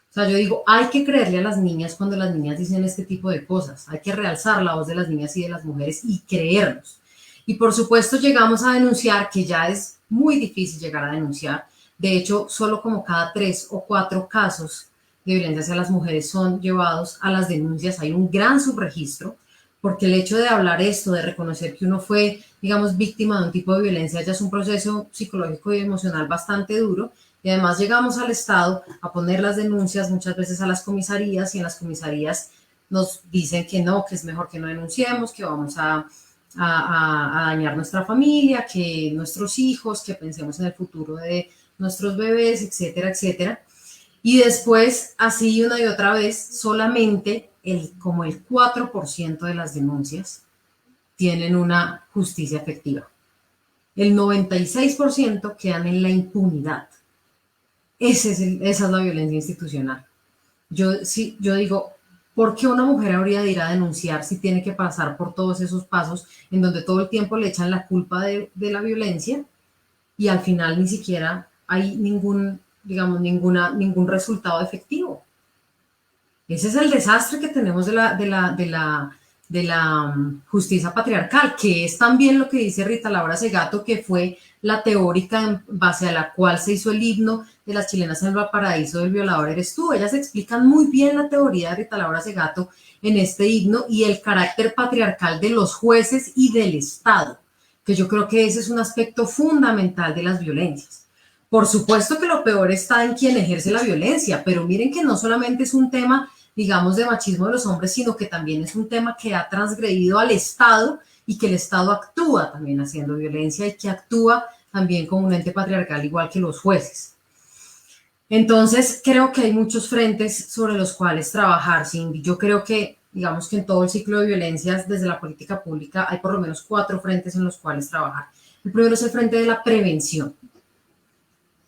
O sea, yo digo, hay que creerle a las niñas cuando las niñas dicen este tipo de cosas, hay que realzar la voz de las niñas y de las mujeres y creernos. Y por supuesto llegamos a denunciar, que ya es muy difícil llegar a denunciar. De hecho, solo como cada 3 o 4 casos de violencia hacia las mujeres son llevados a las denuncias. Hay un gran subregistro, porque el hecho de hablar esto, de reconocer que uno fue, digamos, víctima de un tipo de violencia, ya es un proceso psicológico y emocional bastante duro. Y además llegamos al Estado a poner las denuncias muchas veces a las comisarías, y en las comisarías nos dicen que no, que es mejor que no denunciemos, que vamos a dañar nuestra familia, que nuestros hijos, que pensemos en el futuro de nuestros bebés, etcétera, etcétera. Y después, así una y otra vez, solamente como el 4% de las denuncias tienen una justicia efectiva. El 96% quedan en la impunidad. Esa es la violencia institucional. Yo digo, ¿por qué una mujer habría de ir a denunciar si tiene que pasar por todos esos pasos en donde todo el tiempo le echan la culpa de la violencia y al final ni siquiera hay ningún resultado efectivo? Ese es el desastre que tenemos de la justicia patriarcal, que es también lo que dice Rita Laura Segato, que fue la teórica en base a la cual se hizo el himno de las chilenas en el Valparaíso, del violador eres tú. Ellas explican muy bien la teoría de Rita Laura Segato en este himno y el carácter patriarcal de los jueces y del Estado, que yo creo que ese es un aspecto fundamental de las violencias. Por supuesto que lo peor está en quien ejerce la violencia, pero miren que no solamente es un tema, digamos, de machismo de los hombres, sino que también es un tema que ha transgredido al Estado y que el Estado actúa también haciendo violencia y que actúa también como un ente patriarcal igual que los jueces. Entonces, creo que hay muchos frentes sobre los cuales trabajar, Cindy. Yo creo que, digamos que en todo el ciclo de violencias, desde la política pública, hay por lo menos 4 frentes en los cuales trabajar. El primero es el frente de la prevención.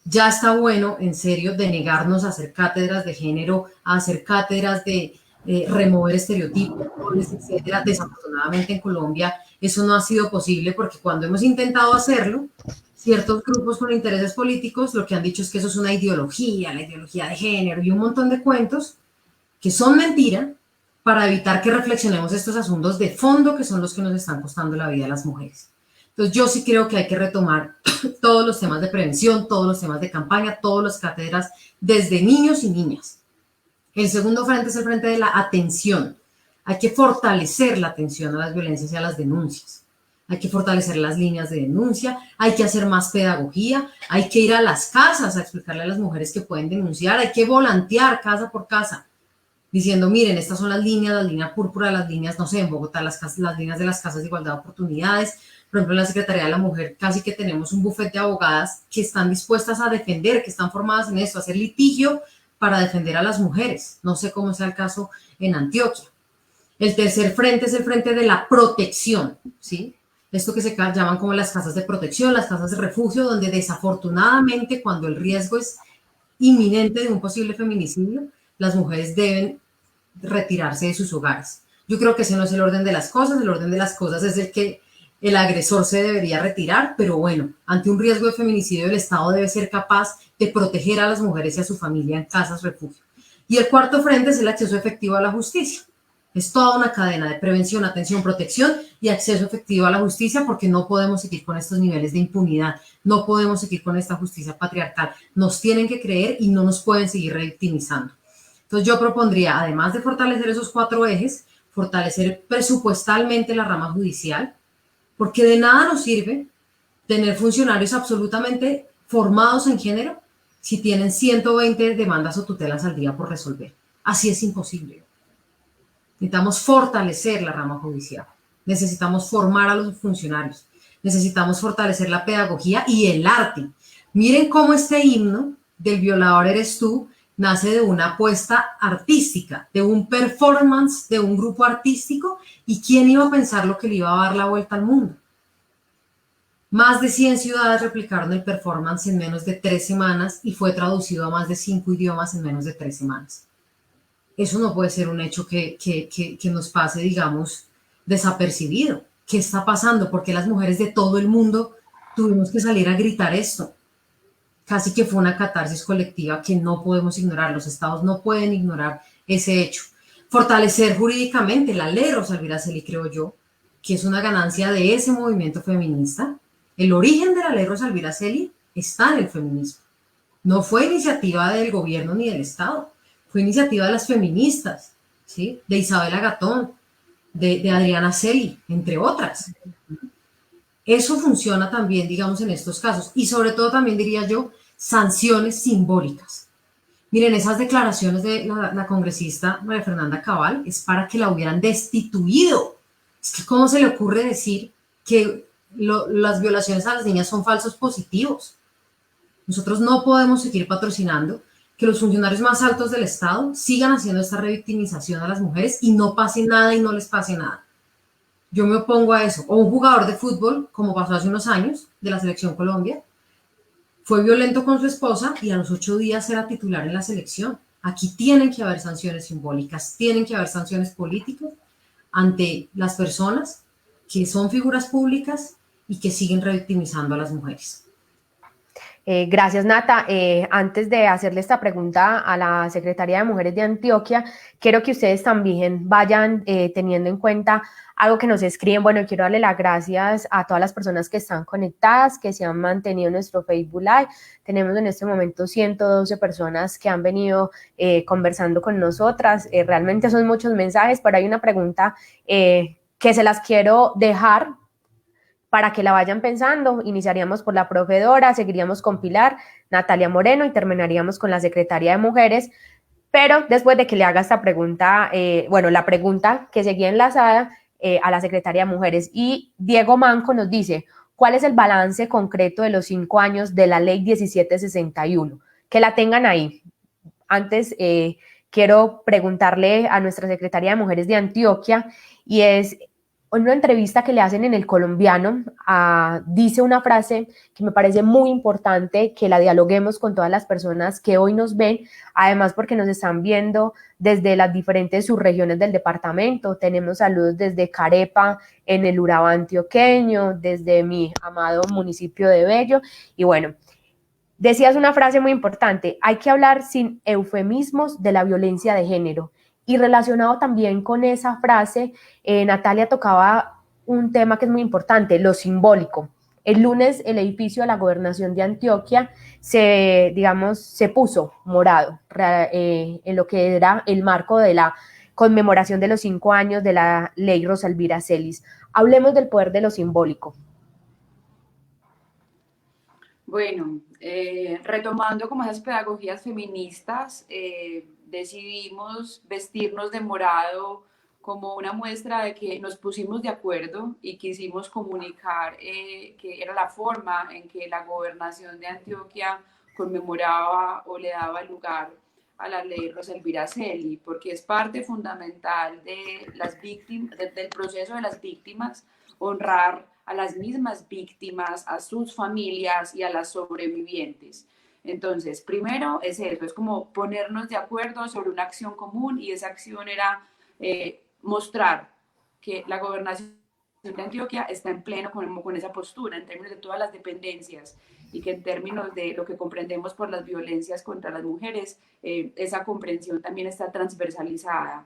Ya está bueno, en serio, de negarnos a hacer cátedras de género, a hacer cátedras de remover estereotipos, etcétera. Desafortunadamente en Colombia eso no ha sido posible porque cuando hemos intentado hacerlo, ciertos grupos con intereses políticos lo que han dicho es que eso es una ideología, la ideología de género y un montón de cuentos que son mentira para evitar que reflexionemos estos asuntos de fondo que son los que nos están costando la vida a las mujeres. Entonces yo sí creo que hay que retomar todos los temas de prevención, todos los temas de campaña, todas las cátedras desde niños y niñas. El segundo frente es el frente de la atención. Hay que fortalecer la atención a las violencias y a las denuncias. Hay que fortalecer las líneas de denuncia, hay que hacer más pedagogía, hay que ir a las casas a explicarle a las mujeres que pueden denunciar, hay que volantear casa por casa, diciendo, miren, estas son las líneas, la línea púrpura, las líneas, no sé, en Bogotá, las líneas de las casas de igualdad de oportunidades. Por ejemplo, en la Secretaría de la Mujer casi que tenemos un bufete de abogadas que están dispuestas a defender, que están formadas en esto, a hacer litigio para defender a las mujeres. No sé cómo sea el caso en Antioquia. El tercer frente es el frente de la protección, ¿sí? Esto que se llaman como las casas de protección, las casas de refugio, donde desafortunadamente cuando el riesgo es inminente de un posible feminicidio, las mujeres deben retirarse de sus hogares. Yo creo que ese no es el orden de las cosas. El orden de las cosas es el que el agresor se debería retirar, pero bueno, ante un riesgo de feminicidio el Estado debe ser capaz de proteger a las mujeres y a su familia en casas refugio. Y el cuarto frente es el acceso efectivo a la justicia. Es toda una cadena de prevención, atención, protección y acceso efectivo a la justicia, porque no podemos seguir con estos niveles de impunidad, no podemos seguir con esta justicia patriarcal. Nos tienen que creer y no nos pueden seguir revictimizando. Entonces yo propondría, además de fortalecer esos 4 ejes, fortalecer presupuestalmente la rama judicial, porque de nada nos sirve tener funcionarios absolutamente formados en género si tienen 120 demandas o tutelas al día por resolver. Así es imposible. Necesitamos fortalecer la rama judicial, necesitamos formar a los funcionarios, necesitamos fortalecer la pedagogía y el arte. Miren cómo este himno del violador eres tú nace de una apuesta artística, de un performance de un grupo artístico, y quién iba a pensar lo que le iba a dar la vuelta al mundo. Más de 100 ciudades replicaron el performance en menos de 3 semanas y fue traducido a más de 5 idiomas en menos de 3 semanas. Eso no puede ser un hecho que nos pase, digamos, desapercibido. ¿Qué está pasando? ¿Por qué las mujeres de todo el mundo tuvimos que salir a gritar esto? Casi que fue una catarsis colectiva que no podemos ignorar. Los estados no pueden ignorar ese hecho. Fortalecer jurídicamente la ley Rosa Elvira Celi, creo yo, que es una ganancia de ese movimiento feminista. El origen de la ley Rosa Elvira Celi está en el feminismo. No fue iniciativa del gobierno ni del Estado. fue iniciativa de las feministas, ¿sí? De Isabela Gatón, de Adriana Celi, entre otras. Eso funciona también, digamos, en estos casos. Y sobre todo también diría yo, sanciones simbólicas. Miren, esas declaraciones de la congresista María Fernanda Cabal es para que la hubieran destituido. Es que ¿cómo se le ocurre decir que las violaciones a las niñas son falsos positivos? Nosotros no podemos seguir patrocinando que los funcionarios más altos del Estado sigan haciendo esta revictimización a las mujeres y no pase nada y no les pase nada. Yo me opongo a eso. O un jugador de fútbol, como pasó hace unos años, de la Selección Colombia, fue violento con su esposa y a los 8 días era titular en la selección. Aquí tienen que haber sanciones simbólicas, tienen que haber sanciones políticas ante las personas que son figuras públicas y que siguen revictimizando a las mujeres. Gracias, Nata. Antes de hacerle esta pregunta a la Secretaría de Mujeres de Antioquia, quiero que ustedes también vayan teniendo en cuenta algo que nos escriben. Bueno, quiero darle las gracias a todas las personas que están conectadas, que se han mantenido en nuestro Facebook Live. Tenemos en este momento 112 personas que han venido conversando con nosotras. Realmente son muchos mensajes, pero hay una pregunta que se las quiero dejar para que la vayan pensando. Iniciaríamos por la profe Dora, seguiríamos con Pilar, Natalia Moreno y terminaríamos con la Secretaría de Mujeres. Pero después de que le haga esta pregunta, la pregunta que seguía enlazada a la Secretaría de Mujeres. Y Diego Manco nos dice, ¿cuál es el balance concreto de los 5 años de la Ley 1761? Que la tengan ahí. Antes, quiero preguntarle a nuestra Secretaría de Mujeres de Antioquia, y es, en una entrevista que le hacen en El Colombiano, dice una frase que me parece muy importante que la dialoguemos con todas las personas que hoy nos ven, además porque nos están viendo desde las diferentes subregiones del departamento. Tenemos saludos desde Carepa, en el Urabá antioqueño, desde mi amado municipio de Bello, y bueno, decías una frase muy importante: hay que hablar sin eufemismos de la violencia de género. Y relacionado también con esa frase, Natalia tocaba un tema que es muy importante, lo simbólico. El lunes el edificio de la Gobernación de Antioquia se puso morado en lo que era el marco de la conmemoración de los 5 años de la ley Rosa Elvira Celis. Hablemos del poder de lo simbólico. Bueno, retomando como esas pedagogías feministas, decidimos vestirnos de morado como una muestra de que nos pusimos de acuerdo y quisimos comunicar que era la forma en que la gobernación de Antioquia conmemoraba o le daba lugar a la ley Rosa Elvira Celi, porque es parte fundamental de las víctimas, del proceso de las víctimas, honrar a las mismas víctimas, a sus familias y a las sobrevivientes. Entonces, primero es eso, es como ponernos de acuerdo sobre una acción común, y esa acción era mostrar que la gobernación de Antioquia está en pleno con esa postura en términos de todas las dependencias, y que en términos de lo que comprendemos por las violencias contra las mujeres, esa comprensión también está transversalizada.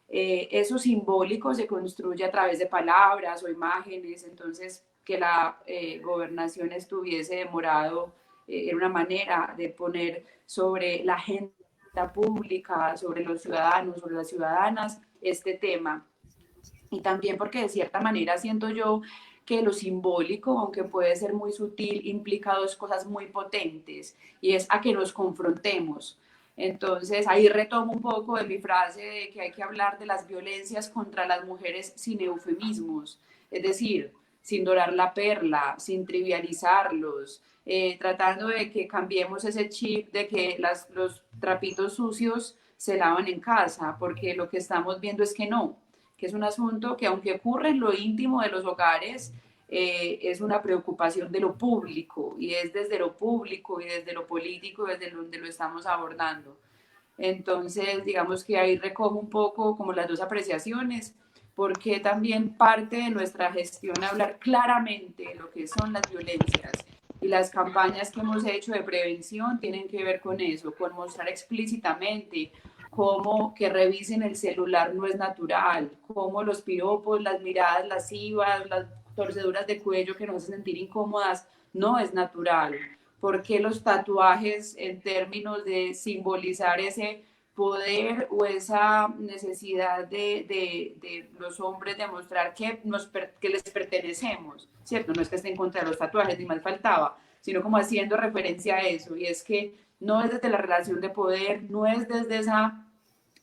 Eso simbólico se construye a través de palabras o imágenes. Entonces, que la gobernación estuviese de morado era una manera de poner sobre la agenda pública, sobre los ciudadanos, sobre las ciudadanas, este tema. Y también porque de cierta manera siento yo que lo simbólico, aunque puede ser muy sutil, implica 2 cosas muy potentes, y es a que nos confrontemos. Entonces ahí retomo un poco de mi frase de que hay que hablar de las violencias contra las mujeres sin eufemismos, es decir, sin dorar la perla, sin trivializarlos, tratando de que cambiemos ese chip de que los trapitos sucios se lavan en casa, porque lo que estamos viendo es que es un asunto que, aunque ocurre en lo íntimo de los hogares, es una preocupación de lo público, y es desde lo público y desde lo político desde donde lo estamos abordando. Entonces, digamos que ahí recojo un poco como las 2 apreciaciones, porque también parte de nuestra gestión hablar claramente de lo que son las violencias, y las campañas que hemos hecho de prevención tienen que ver con eso, con mostrar explícitamente cómo que revisen el celular no es natural, cómo los piropos, las miradas lascivas, las torceduras de cuello que nos hacen sentir incómodas no es natural. ¿Por qué los tatuajes, en términos de simbolizar ese poder o esa necesidad de los hombres de mostrar que les pertenecemos, ¿cierto? No es que esté en contra de los tatuajes, ni mal faltaba, sino como haciendo referencia a eso, y es que no es desde la relación de poder, no es desde esa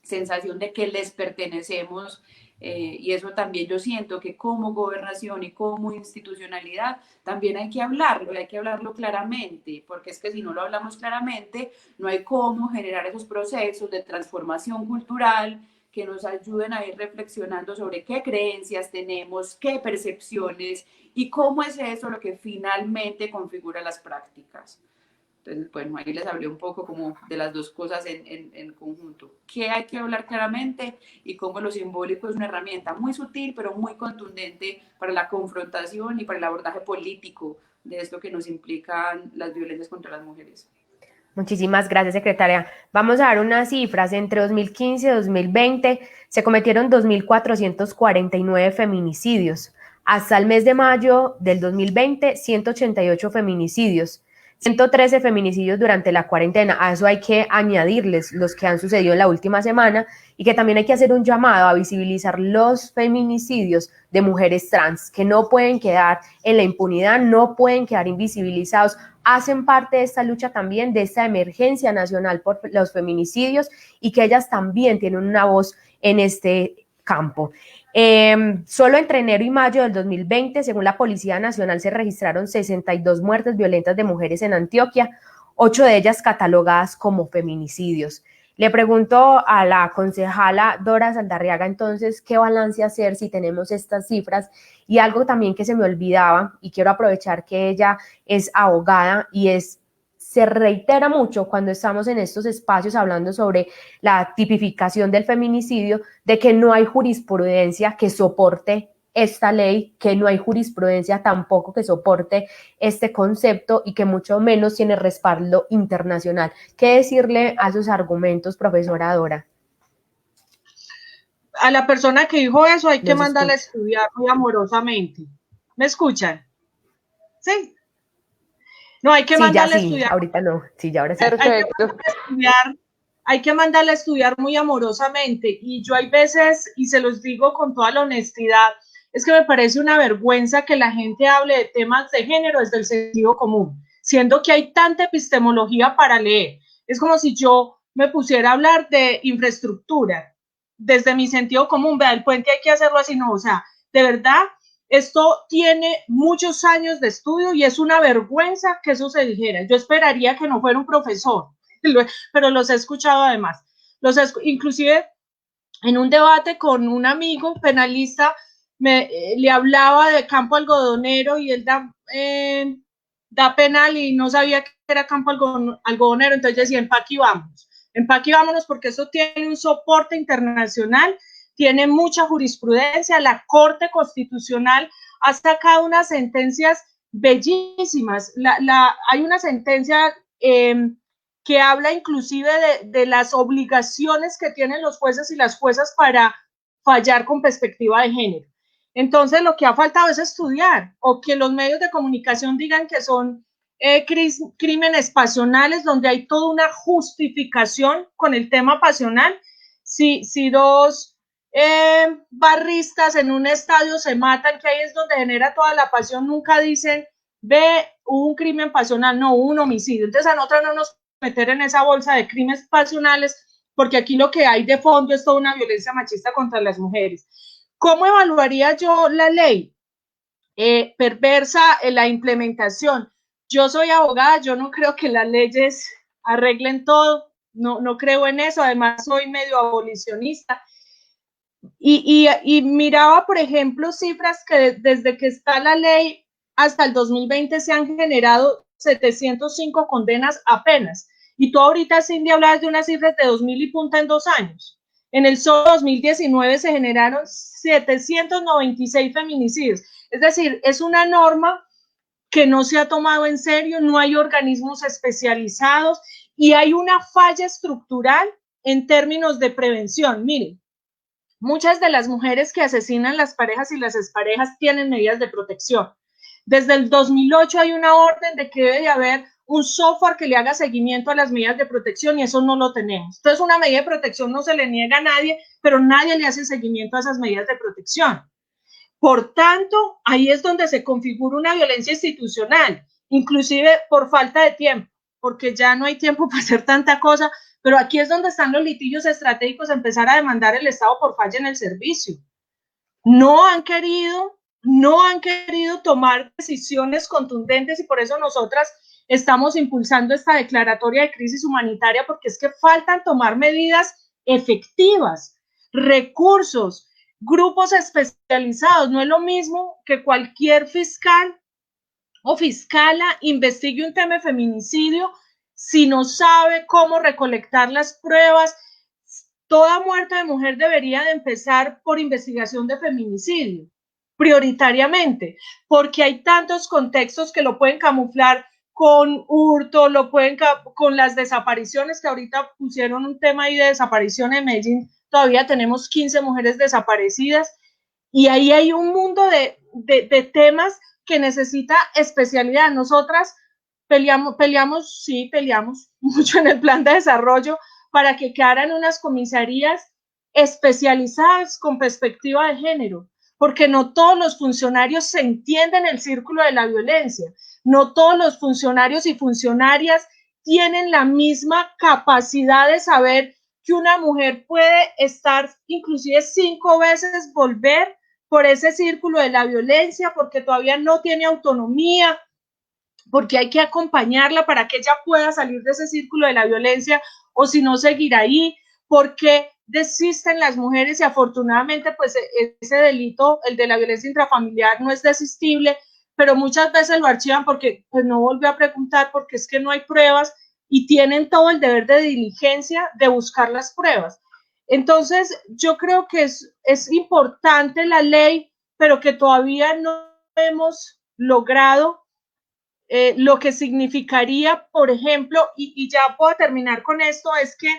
sensación de que les pertenecemos, y eso también yo siento que como gobernación y como institucionalidad también hay que hablarlo claramente, porque es que si no lo hablamos claramente, no hay cómo generar esos procesos de transformación cultural que nos ayuden a ir reflexionando sobre qué creencias tenemos, qué percepciones y cómo es eso lo que finalmente configura las prácticas. Entonces, bueno, ahí les hablé un poco como de las dos cosas en conjunto. ¿Qué hay que hablar claramente? Y cómo lo simbólico es una herramienta muy sutil, pero muy contundente para la confrontación y para el abordaje político de esto que nos implican las violencias contra las mujeres. Muchísimas gracias, secretaria. Vamos a dar unas cifras. Entre 2015 y 2020 se cometieron 2.449 feminicidios. Hasta el mes de mayo del 2020, 188 feminicidios. 113 feminicidios durante la cuarentena. A eso hay que añadirles los que han sucedido en la última semana y que también hay que hacer un llamado a visibilizar los feminicidios de mujeres trans, que no pueden quedar en la impunidad, no pueden quedar invisibilizados, hacen parte de esta lucha también, de esta emergencia nacional por los feminicidios y que ellas también tienen una voz en este campo. Solo entre enero y mayo del 2020, según la Policía Nacional, se registraron 62 muertes violentas de mujeres en Antioquia, 8 de ellas catalogadas como feminicidios. Le pregunto a la concejala Dora Saldarriaga entonces qué balance hacer si tenemos estas cifras, y algo también que se me olvidaba y quiero aprovechar que ella es abogada y se reitera mucho cuando estamos en estos espacios hablando sobre la tipificación del feminicidio, de que no hay jurisprudencia que soporte esta ley, que no hay jurisprudencia tampoco que soporte este concepto y que mucho menos tiene respaldo internacional. ¿Qué decirle a sus argumentos, profesora Dora? A la persona que dijo eso hay que mandarla a estudiar muy amorosamente. ¿Me escuchan? ¿Sí? No, hay que mandarle a estudiar. Ahorita no, sí, ya ahora sí. Perfecto. Hay que mandarle a estudiar muy amorosamente. Y yo hay veces, y se los digo con toda la honestidad, es que me parece una vergüenza que la gente hable de temas de género desde el sentido común, siendo que hay tanta epistemología para leer. Es como si yo me pusiera a hablar de infraestructura desde mi sentido común. Vea, el puente hay que hacerlo así, no, o sea, de verdad, esto tiene muchos años de estudio y es una vergüenza que eso se dijera. Yo esperaría que no fuera un profesor, pero los he escuchado además. Inclusive en un debate con un amigo penalista, le hablaba de campo algodonero y él da penal y no sabía que era campo algodonero, entonces decía, empaque y vámonos porque eso tiene un soporte internacional, tiene mucha jurisprudencia, la Corte Constitucional ha sacado unas sentencias bellísimas, hay una sentencia que habla inclusive de las obligaciones que tienen los jueces y las juezas para fallar con perspectiva de género. Entonces, lo que ha faltado es estudiar, o que los medios de comunicación digan que son crímenes pasionales, donde hay toda una justificación con el tema pasional. Si dos barristas en un estadio se matan, que ahí es donde genera toda la pasión, nunca dicen, hubo un crimen pasional, no, hubo un homicidio. Entonces, a nosotros no nos meter en esa bolsa de crímenes pasionales, porque aquí lo que hay de fondo es toda una violencia machista contra las mujeres. ¿Cómo evaluaría yo la ley? Perversa la implementación. Yo soy abogada, yo no creo que las leyes arreglen todo, no creo en eso, además soy medio abolicionista. Y miraba, por ejemplo, cifras que desde que está la ley hasta el 2020 se han generado 705 condenas apenas. Y tú ahorita, Cindy, hablabas de unas cifras de 2.000 y punta en 2 años. En el solo 2019 se generaron 796 feminicidios. Es decir, es una norma que no se ha tomado en serio, no hay organismos especializados y hay una falla estructural en términos de prevención. Miren, muchas de las mujeres que asesinan las parejas y las exparejas tienen medidas de protección. Desde el 2008 hay una orden de que debe de haber un software que le haga seguimiento a las medidas de protección y eso no lo tenemos. Entonces, una medida de protección no se le niega a nadie, pero nadie le hace seguimiento a esas medidas de protección. Por tanto, ahí es donde se configura una violencia institucional, inclusive por falta de tiempo, porque ya no hay tiempo para hacer tanta cosa, pero aquí es donde están los litigios estratégicos, empezar a demandar el Estado por falla en el servicio. No han querido tomar decisiones contundentes y por eso nosotras estamos impulsando esta declaratoria de crisis humanitaria, porque es que faltan tomar medidas efectivas, recursos, grupos especializados. No es lo mismo que cualquier fiscal o fiscala investigue un tema de feminicidio si no sabe cómo recolectar las pruebas. Toda muerte de mujer debería de empezar por investigación de feminicidio, prioritariamente, porque hay tantos contextos que lo pueden camuflar con hurto, lo pueden con las desapariciones, que ahorita pusieron un tema ahí de desaparición en Medellín, todavía tenemos 15 mujeres desaparecidas, y ahí hay un mundo de temas que necesita especialidad. Nosotras peleamos mucho en el plan de desarrollo para que quedaran unas comisarías especializadas con perspectiva de género, porque no todos los funcionarios se entienden el círculo de la violencia, no todos los funcionarios y funcionarias tienen la misma capacidad de saber que una mujer puede estar inclusive 5 veces volver por ese círculo de la violencia, porque todavía no tiene autonomía, porque hay que acompañarla para que ella pueda salir de ese círculo de la violencia, o si no, seguir ahí, porque desisten las mujeres y afortunadamente pues ese delito, el de la violencia intrafamiliar, no es desistible, pero muchas veces lo archivan porque pues no volvió a preguntar, porque es que no hay pruebas y tienen todo el deber de diligencia de buscar las pruebas. Entonces, yo creo que es importante la ley, pero que todavía no hemos logrado lo que significaría, por ejemplo, y ya puedo terminar con esto, es que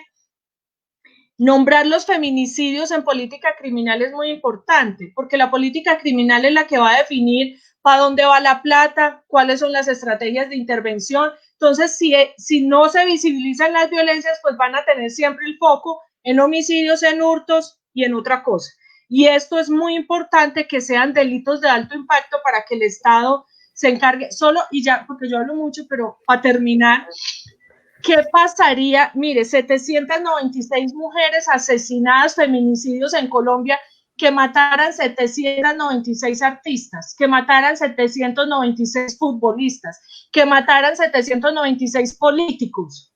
nombrar los feminicidios en política criminal es muy importante, porque la política criminal es la que va a definir para dónde va la plata, cuáles son las estrategias de intervención. Entonces, si no se visibilizan las violencias, pues van a tener siempre el foco en homicidios, en hurtos y en otra cosa. Y esto es muy importante, que sean delitos de alto impacto para que el Estado se encargue solo, y ya, porque yo hablo mucho, pero para terminar, ¿qué pasaría? Mire, 796 mujeres asesinadas, feminicidios en Colombia, que mataran 796 artistas, que mataran 796 futbolistas, que mataran 796 políticos.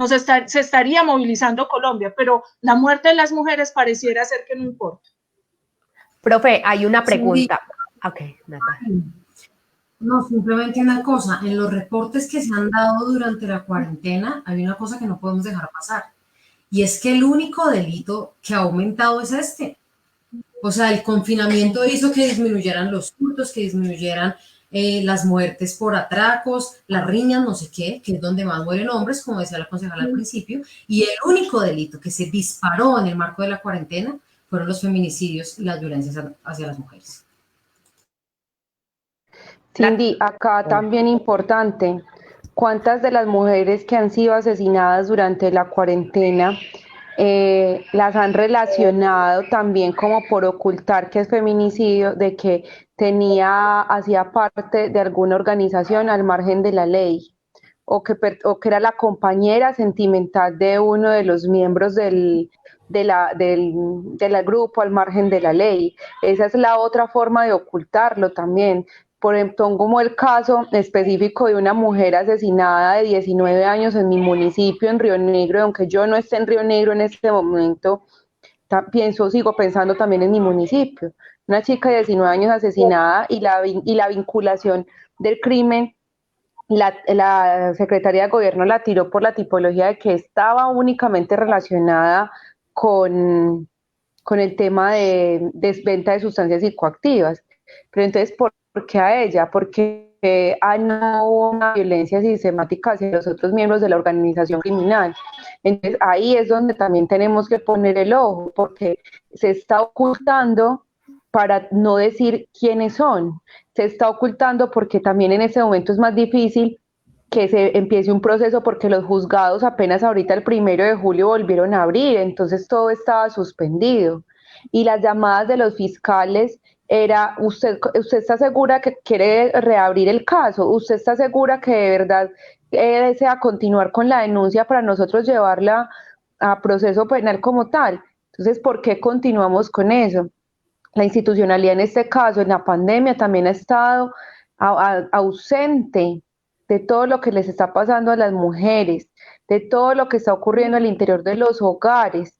Se estaría movilizando Colombia, pero la muerte de las mujeres pareciera ser que no importa. Profe, hay una pregunta. Sí. Ok, Natalia. No, simplemente una cosa, en los reportes que se han dado durante la cuarentena hay una cosa que no podemos dejar pasar, y es que el único delito que ha aumentado es este. O sea, el confinamiento hizo que disminuyeran los hurtos, que disminuyeran las muertes por atracos, las riñas, no sé qué, que es donde más mueren hombres, como decía la concejala al principio, y el único delito que se disparó en el marco de la cuarentena fueron los feminicidios y las violencias hacia las mujeres. Cindy, acá también importante, ¿cuántas de las mujeres que han sido asesinadas durante la cuarentena las han relacionado también como por ocultar que es feminicidio, de que hacía parte de alguna organización al margen de la ley, o que era la compañera sentimental de uno de los miembros del grupo al margen de la ley? Esa es la otra forma de ocultarlo también. Por ejemplo, como el caso específico de una mujer asesinada de 19 años en mi municipio, en Río Negro. Aunque yo no esté en Río Negro en este momento, sigo pensando también en mi municipio. Una chica de 19 años asesinada, y la vinculación del crimen, la Secretaría de Gobierno la tiró por la tipología de que estaba únicamente relacionada con el tema de venta de sustancias psicoactivas. Pero entonces, ¿por qué a ella? Porque no hubo una violencia sistemática hacia los otros miembros de la organización criminal. Entonces, ahí es donde también tenemos que poner el ojo, porque se está ocultando para no decir quiénes son. Se está ocultando porque también en ese momento es más difícil que se empiece un proceso porque los juzgados apenas ahorita el 1 de julio volvieron a abrir, entonces todo estaba suspendido. Y las llamadas de los fiscales era, ¿usted está segura que quiere reabrir el caso? ¿Usted está segura que de verdad desea continuar con la denuncia para nosotros llevarla a proceso penal como tal? Entonces, ¿por qué continuamos con eso? La institucionalidad en este caso, en la pandemia, también ha estado ausente de todo lo que les está pasando a las mujeres, de todo lo que está ocurriendo al interior de los hogares,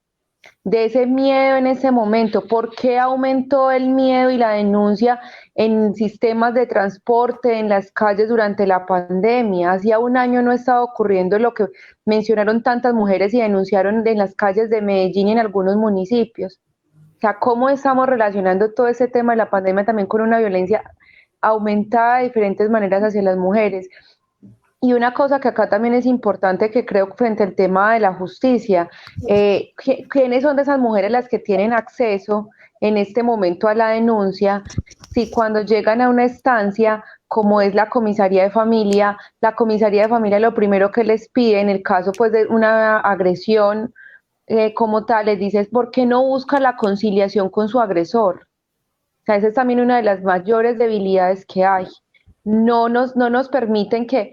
de ese miedo en ese momento. ¿Por qué aumentó el miedo y la denuncia en sistemas de transporte, en las calles durante la pandemia? Hacía un año no estaba ocurriendo lo que mencionaron tantas mujeres y denunciaron en las calles de Medellín y en algunos municipios. O sea, ¿cómo estamos relacionando todo ese tema de la pandemia también con una violencia aumentada de diferentes maneras hacia las mujeres? Y una cosa que acá también es importante, que creo frente al tema de la justicia, ¿quiénes son de esas mujeres las que tienen acceso en este momento a la denuncia? Si cuando llegan a una estancia, como es la comisaría de familia lo primero que les pide, en el caso pues de una agresión como tal, les dice, ¿por qué no busca la conciliación con su agresor? O sea, esa es también una de las mayores debilidades que hay. No nos permiten que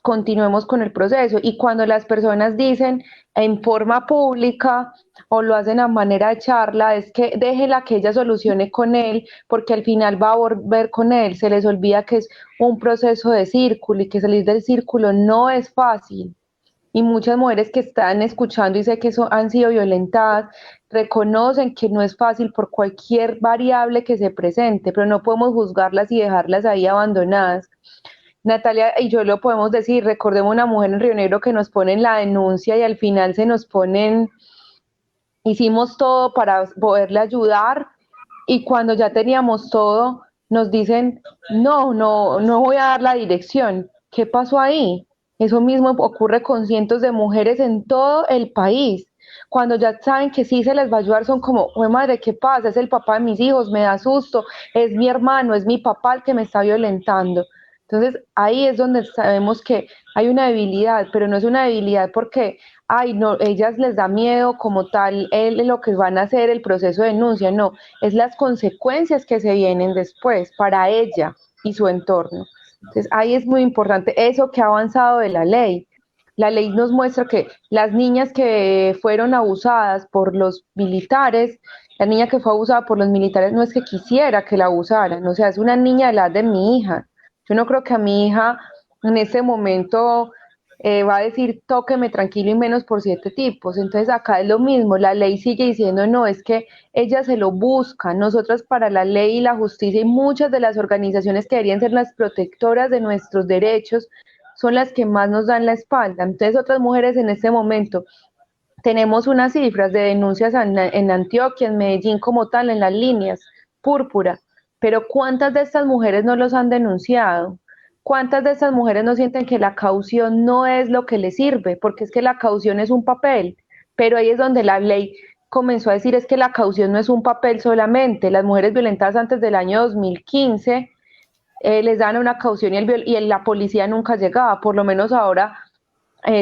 continuemos con el proceso. Y cuando las personas dicen en forma pública o lo hacen a manera de charla, es que déjela que ella solucione con él, porque al final va a volver con él. Se les olvida que es un proceso de círculo y que salir del círculo no es fácil. Y muchas mujeres que están escuchando y sé que han sido violentadas, reconocen que no es fácil por cualquier variable que se presente, pero no podemos juzgarlas y dejarlas ahí abandonadas. Natalia y yo lo podemos decir, recordemos una mujer en Río Negro que nos ponen la denuncia y al final se nos ponen, hicimos todo para poderle ayudar y cuando ya teníamos todo nos dicen, no voy a dar la dirección. ¿Qué pasó ahí? Eso mismo ocurre con cientos de mujeres en todo el país. Cuando ya saben que sí se les va a ayudar, son como, oh, madre, ¿qué pasa? Es el papá de mis hijos, me da susto, es mi hermano, es mi papá el que me está violentando. Entonces, ahí es donde sabemos que hay una debilidad, pero no es una debilidad porque, ay, no, ellas les da miedo como tal, lo que van a hacer, el proceso de denuncia, no, es las consecuencias que se vienen después para ella y su entorno. Entonces, ahí es muy importante eso que ha avanzado de la ley. La ley nos muestra que las niñas que fueron abusadas por los militares, la niña que fue abusada por los militares no es que quisiera que la abusaran, o sea, es una niña de la edad de mi hija. Yo no creo que a mi hija en ese momento va a decir tóqueme tranquilo y menos por 7 tipos. Entonces acá es lo mismo, la ley sigue diciendo no, es que ella se lo busca. Nosotras para la ley y la justicia y muchas de las organizaciones que deberían ser las protectoras de nuestros derechos son las que más nos dan la espalda. Entonces otras mujeres en este momento tenemos unas cifras de denuncias en Antioquia, en Medellín como tal, en las líneas púrpura, pero ¿cuántas de estas mujeres no los han denunciado? ¿Cuántas de estas mujeres no sienten que la caución no es lo que les sirve? Porque es que la caución es un papel, pero ahí es donde la ley comenzó a decir es que la caución no es un papel solamente. Las mujeres violentadas antes del año 2015 les dan una caución y la policía nunca llegaba, por lo menos ahora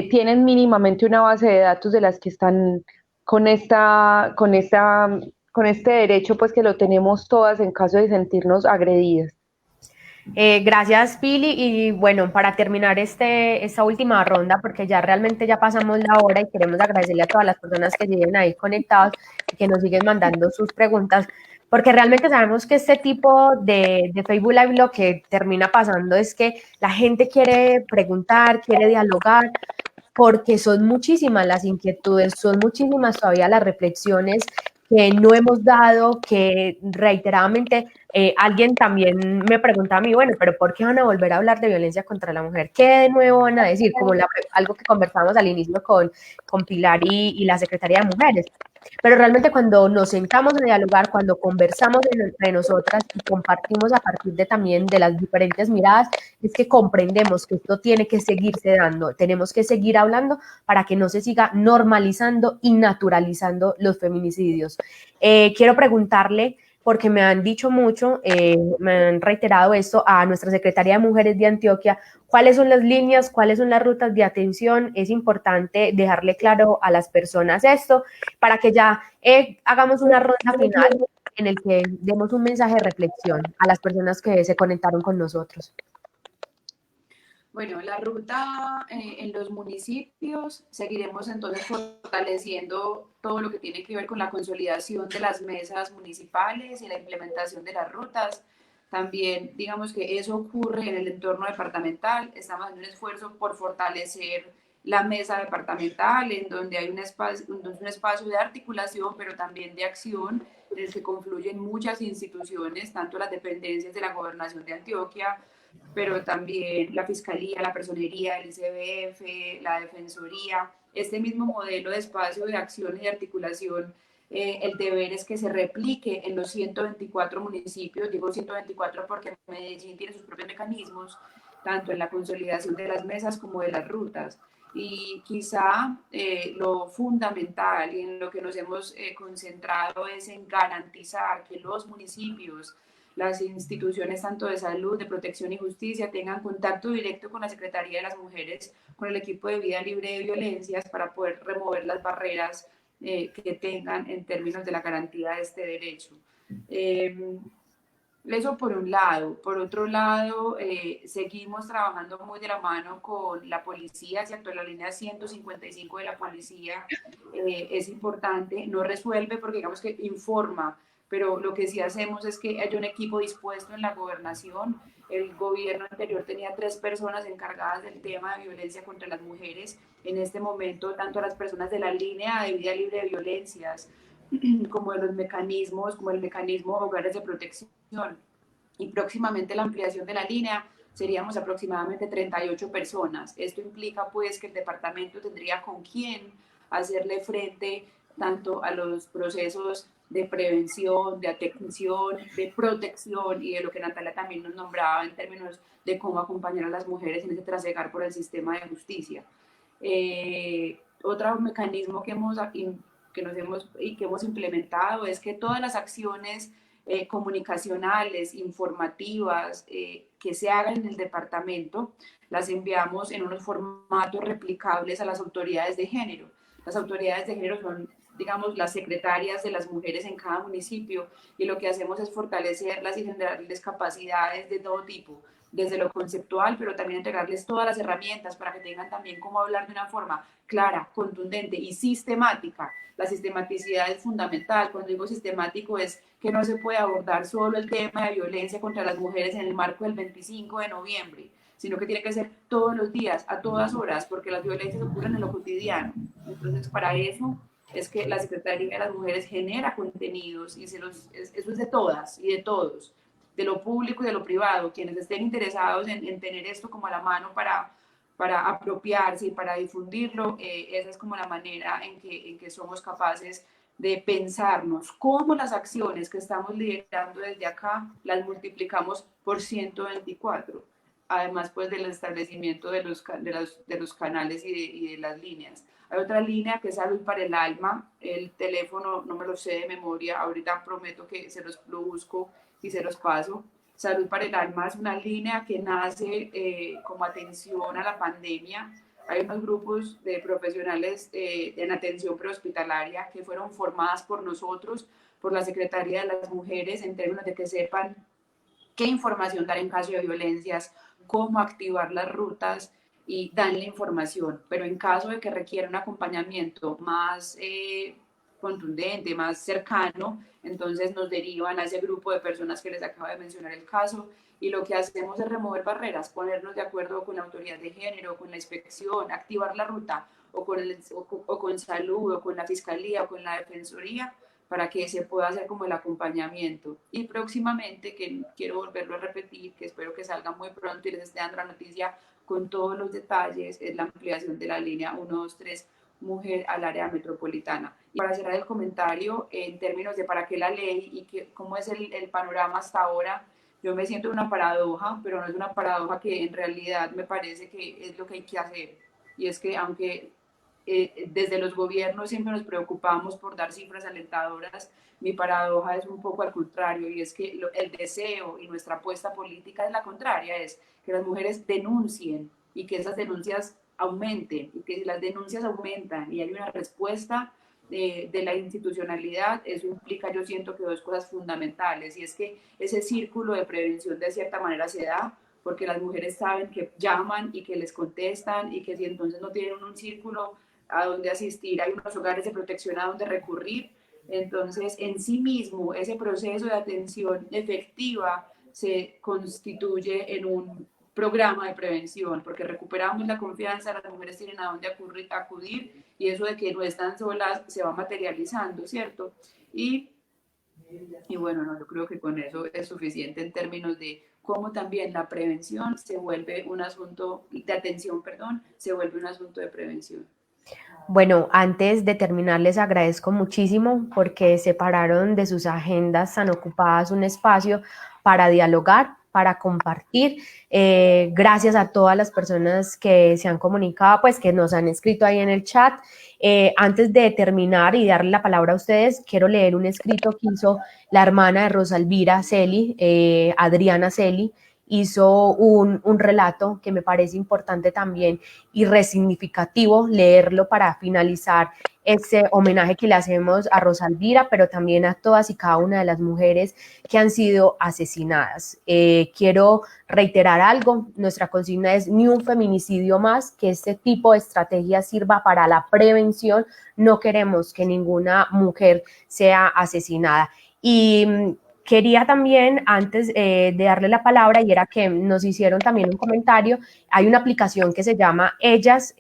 tienen mínimamente una base de datos de las que están con este derecho, pues que lo tenemos todas en caso de sentirnos agredidas. Gracias, Pili. Y bueno, para terminar esta última ronda, porque ya realmente ya pasamos la hora y queremos agradecerle a todas las personas que siguen ahí conectadas y que nos siguen mandando sus preguntas, porque realmente sabemos que este tipo de Facebook Live lo que termina pasando es que la gente quiere preguntar, quiere dialogar, porque son muchísimas las inquietudes, son muchísimas todavía las reflexiones que no hemos dado, que reiteradamente alguien también me pregunta a mí, bueno, pero ¿por qué van a volver a hablar de violencia contra la mujer? ¿Qué de nuevo van a decir? Como algo que conversamos al inicio con Pilar y la Secretaría de Mujeres. Pero realmente cuando nos sentamos a dialogar, cuando conversamos entre nosotras y compartimos a partir de también de las diferentes miradas, es que comprendemos que esto tiene que seguirse dando, tenemos que seguir hablando para que no se siga normalizando y naturalizando los feminicidios. Quiero preguntarle porque me han dicho mucho, me han reiterado esto a nuestra Secretaría de Mujeres de Antioquia, cuáles son las líneas, cuáles son las rutas de atención. Es importante dejarle claro a las personas esto para que ya hagamos una ronda final en el que demos un mensaje de reflexión a las personas que se conectaron con nosotros. Bueno, la ruta en los municipios, seguiremos entonces fortaleciendo todo lo que tiene que ver con la consolidación de las mesas municipales y la implementación de las rutas. También, digamos que eso ocurre en el entorno departamental. Estamos haciendo un esfuerzo por fortalecer la mesa departamental, en donde hay un espacio de articulación, pero también de acción, en el que confluyen muchas instituciones, tanto las dependencias de la Gobernación de Antioquia, pero también la Fiscalía, la Personería, el ICBF, la Defensoría. Este mismo modelo de espacio de acción y de articulación, el deber es que se replique en los 124 municipios. Digo 124 porque Medellín tiene sus propios mecanismos, tanto en la consolidación de las mesas como de las rutas. Y quizá lo fundamental y en lo que nos hemos concentrado es en garantizar que los municipios, las instituciones tanto de salud, de protección y justicia tengan contacto directo con la Secretaría de las Mujeres, con el equipo de vida libre de violencias, para poder remover las barreras que tengan en términos de la garantía de este derecho. Eso por un lado. Por otro lado, seguimos trabajando muy de la mano con la policía, ¿cierto? La línea 155 de la policía es importante, no resuelve porque digamos que informa, pero lo que sí hacemos es que hay un equipo dispuesto en la gobernación. El gobierno anterior tenía 3 personas encargadas del tema de violencia contra las mujeres. En este momento, tanto las personas de la línea de vida libre de violencias, como de los mecanismos, como el mecanismo Hogares de Protección, y próximamente la ampliación de la línea, seríamos aproximadamente 38 personas. Esto implica pues que el departamento tendría con quién hacerle frente tanto a los procesos de prevención, de atención, de protección y de lo que Natalia también nos nombraba en términos de cómo acompañar a las mujeres en ese trasegar por el sistema de justicia. Otro mecanismo que hemos implementado es que todas las acciones comunicacionales, informativas, que se hagan en el departamento, las enviamos en unos formatos replicables a las autoridades de género. Las autoridades de género son, digamos, las secretarias de las mujeres en cada municipio, y lo que hacemos es fortalecerlas y generarles capacidades de todo tipo, desde lo conceptual, pero también entregarles todas las herramientas para que tengan también cómo hablar de una forma clara, contundente y sistemática. La sistematicidad es fundamental. Cuando digo sistemático es que no se puede abordar solo el tema de violencia contra las mujeres en el marco del 25 de noviembre, sino que tiene que ser todos los días, a todas horas, porque las violencias ocurren en lo cotidiano. Entonces, para eso es que la Secretaría de las Mujeres genera contenidos, y eso es de todas y de todos, de lo público y de lo privado. Quienes estén interesados en tener esto como a la mano para apropiarse y para difundirlo, esa es como la manera en que somos capaces de pensarnos cómo las acciones que estamos liderando desde acá las multiplicamos por 124, además pues del establecimiento de los canales y de las líneas. Hay otra línea que es Salud para el Alma. El teléfono no me lo sé de memoria, ahorita prometo que lo busco y se los paso. Salud para el Alma es una línea que nace como atención a la pandemia. Hay unos grupos de profesionales en atención prehospitalaria que fueron formadas por nosotros, por la Secretaría de las Mujeres, en términos de que sepan qué información dar en caso de violencias, cómo activar las rutas y dan la información. Pero en caso de que requiera un acompañamiento más contundente, más cercano, entonces nos derivan a ese grupo de personas que les acabo de mencionar el caso, y lo que hacemos es remover barreras, ponernos de acuerdo con la autoridad de género, con la inspección, activar la ruta, o con salud, o con la fiscalía, o con la defensoría, para que se pueda hacer como el acompañamiento. Y próximamente, que quiero volverlo a repetir, que espero que salga muy pronto y les esté dando la noticia con todos los detalles, es la ampliación de la línea 123 Mujer al área metropolitana. Y para cerrar el comentario, en términos de para qué la ley y cómo es el panorama hasta ahora, yo me siento una paradoja, pero no es una paradoja, que en realidad me parece que es lo que hay que hacer. Y es que aunque desde los gobiernos siempre nos preocupamos por dar cifras alentadoras. Mi paradoja es un poco al contrario, y es que el deseo y nuestra apuesta política es la contraria, es que las mujeres denuncien y que esas denuncias aumenten, y que si las denuncias aumentan y hay una respuesta de la institucionalidad, eso implica, yo siento que dos cosas fundamentales, y es que ese círculo de prevención de cierta manera se da porque las mujeres saben que llaman y que les contestan, y que si entonces no tienen un círculo a donde asistir, hay unos hogares de protección a donde recurrir. Entonces, en sí mismo, ese proceso de atención efectiva se constituye en un programa de prevención, porque recuperamos la confianza, las mujeres tienen a dónde acudir, y eso de que no están solas se va materializando, ¿cierto? Y bueno, no, yo creo que con eso es suficiente en términos de cómo también la prevención se vuelve un asunto de atención, perdón, se vuelve un asunto de prevención. Bueno, antes de terminar, les agradezco muchísimo porque separaron de sus agendas tan ocupadas un espacio para dialogar, para compartir. Gracias a todas las personas que se han comunicado, pues que nos han escrito ahí en el chat. Antes de terminar y darle la palabra a ustedes, quiero leer un escrito que hizo la hermana de Rosalvira Celi, Adriana Celi. Hizo un relato que me parece importante también y resignificativo leerlo para finalizar ese homenaje que le hacemos a Rosalvira, pero también a todas y cada una de las mujeres que han sido asesinadas. Quiero reiterar algo, nuestra consigna es ni un feminicidio más, que este tipo de estrategia sirva para la prevención. No queremos que ninguna mujer sea asesinada. Y quería también, antes de darle la palabra, y era que nos hicieron también un comentario, hay una aplicación que se llama Ellas,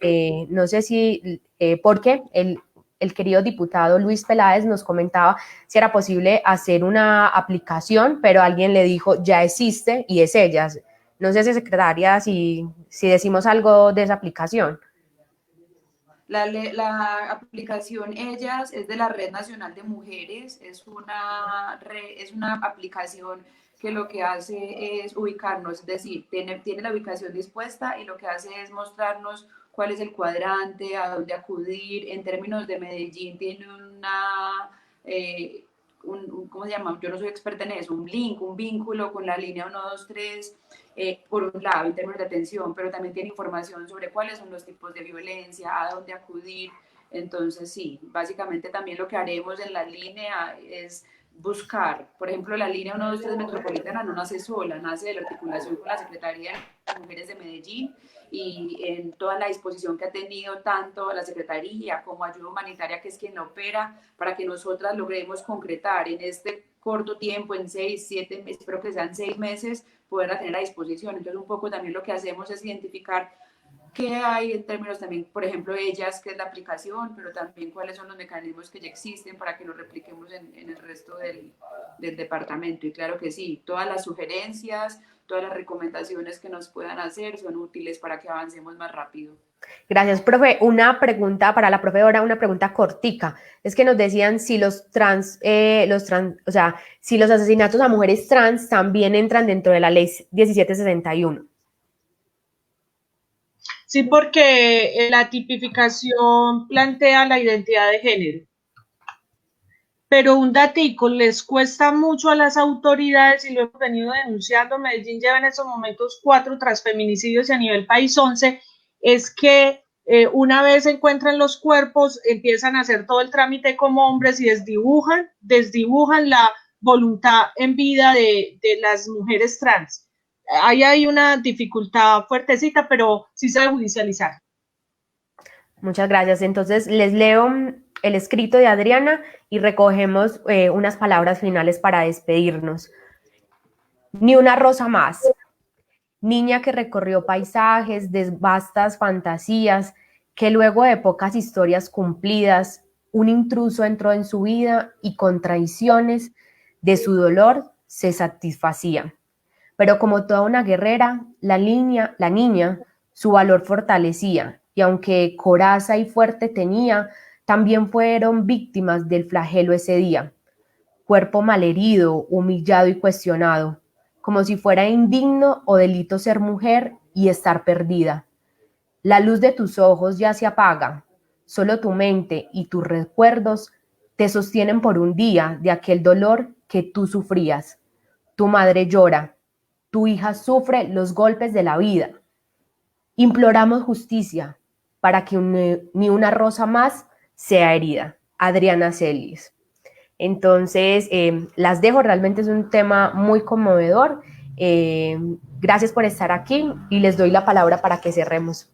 no sé si, porque el querido diputado Luis Peláez nos comentaba si era posible hacer una aplicación, pero alguien le dijo, ya existe y es Ellas. No sé, secretaria, si decimos algo de esa aplicación. La aplicación Ellas es de la Red Nacional de Mujeres, es una aplicación que lo que hace es ubicarnos, es decir, tiene la ubicación dispuesta, y lo que hace es mostrarnos cuál es el cuadrante, a dónde acudir. En términos de Medellín tiene ¿cómo se llama? Yo no soy experta en eso, un link, un vínculo con la línea 123, por un lado, en términos de atención, pero también tiene información sobre cuáles son los tipos de violencia, a dónde acudir. Entonces, sí, básicamente también lo que haremos en la línea es buscar, por ejemplo, la línea 123 metropolitana no nace sola, nace de la articulación con la Secretaría de Mujeres de Medellín, y en toda la disposición que ha tenido tanto la Secretaría como Ayuda Humanitaria, que es quien la opera, para que nosotras logremos concretar en este corto tiempo, en 6, 7, espero que sean 6 meses, poderla tener a disposición. Entonces, un poco también lo que hacemos es identificar qué hay en términos también, por ejemplo, Ellas, que es la aplicación, pero también cuáles son los mecanismos que ya existen para que los repliquemos en el resto del departamento. Y claro que sí, todas las sugerencias, todas las recomendaciones que nos puedan hacer son útiles para que avancemos más rápido. Gracias, profe. Una pregunta para la profe Dora, una pregunta cortica. Es que nos decían si o sea, si los asesinatos a mujeres trans también entran dentro de la ley 1761. Sí, porque la tipificación plantea la identidad de género. Pero un datico, les cuesta mucho a las autoridades, y lo hemos venido denunciando. Medellín lleva en estos momentos 4 transfeminicidios y a nivel país 11, es que una vez encuentran los cuerpos, empiezan a hacer todo el trámite como hombres y desdibujan la voluntad en vida de las mujeres trans. Ahí hay una dificultad fuertecita, pero sí se debe judicializar. Muchas gracias. Entonces, les leo el escrito de Adriana y recogemos unas palabras finales para despedirnos. Ni una rosa más. Niña que recorrió paisajes de vastas fantasías, que luego de pocas historias cumplidas, un intruso entró en su vida y con traiciones de su dolor se satisfacía. Pero como toda una guerrera, la niña, su valor fortalecía, y aunque coraza y fuerte tenía, también fueron víctimas del flagelo ese día. Cuerpo malherido, humillado y cuestionado, como si fuera indigno o delito ser mujer y estar perdida. La luz de tus ojos ya se apaga, Solo tu mente y tus recuerdos te sostienen por un día de aquel dolor que tú sufrías. Tu madre llora, tu hija sufre los golpes de la vida. Imploramos justicia para que ni una rosa más sea herida. Adriana Celis. Entonces, las dejo, realmente es un tema muy conmovedor. Gracias por estar aquí y les doy la palabra para que cerremos.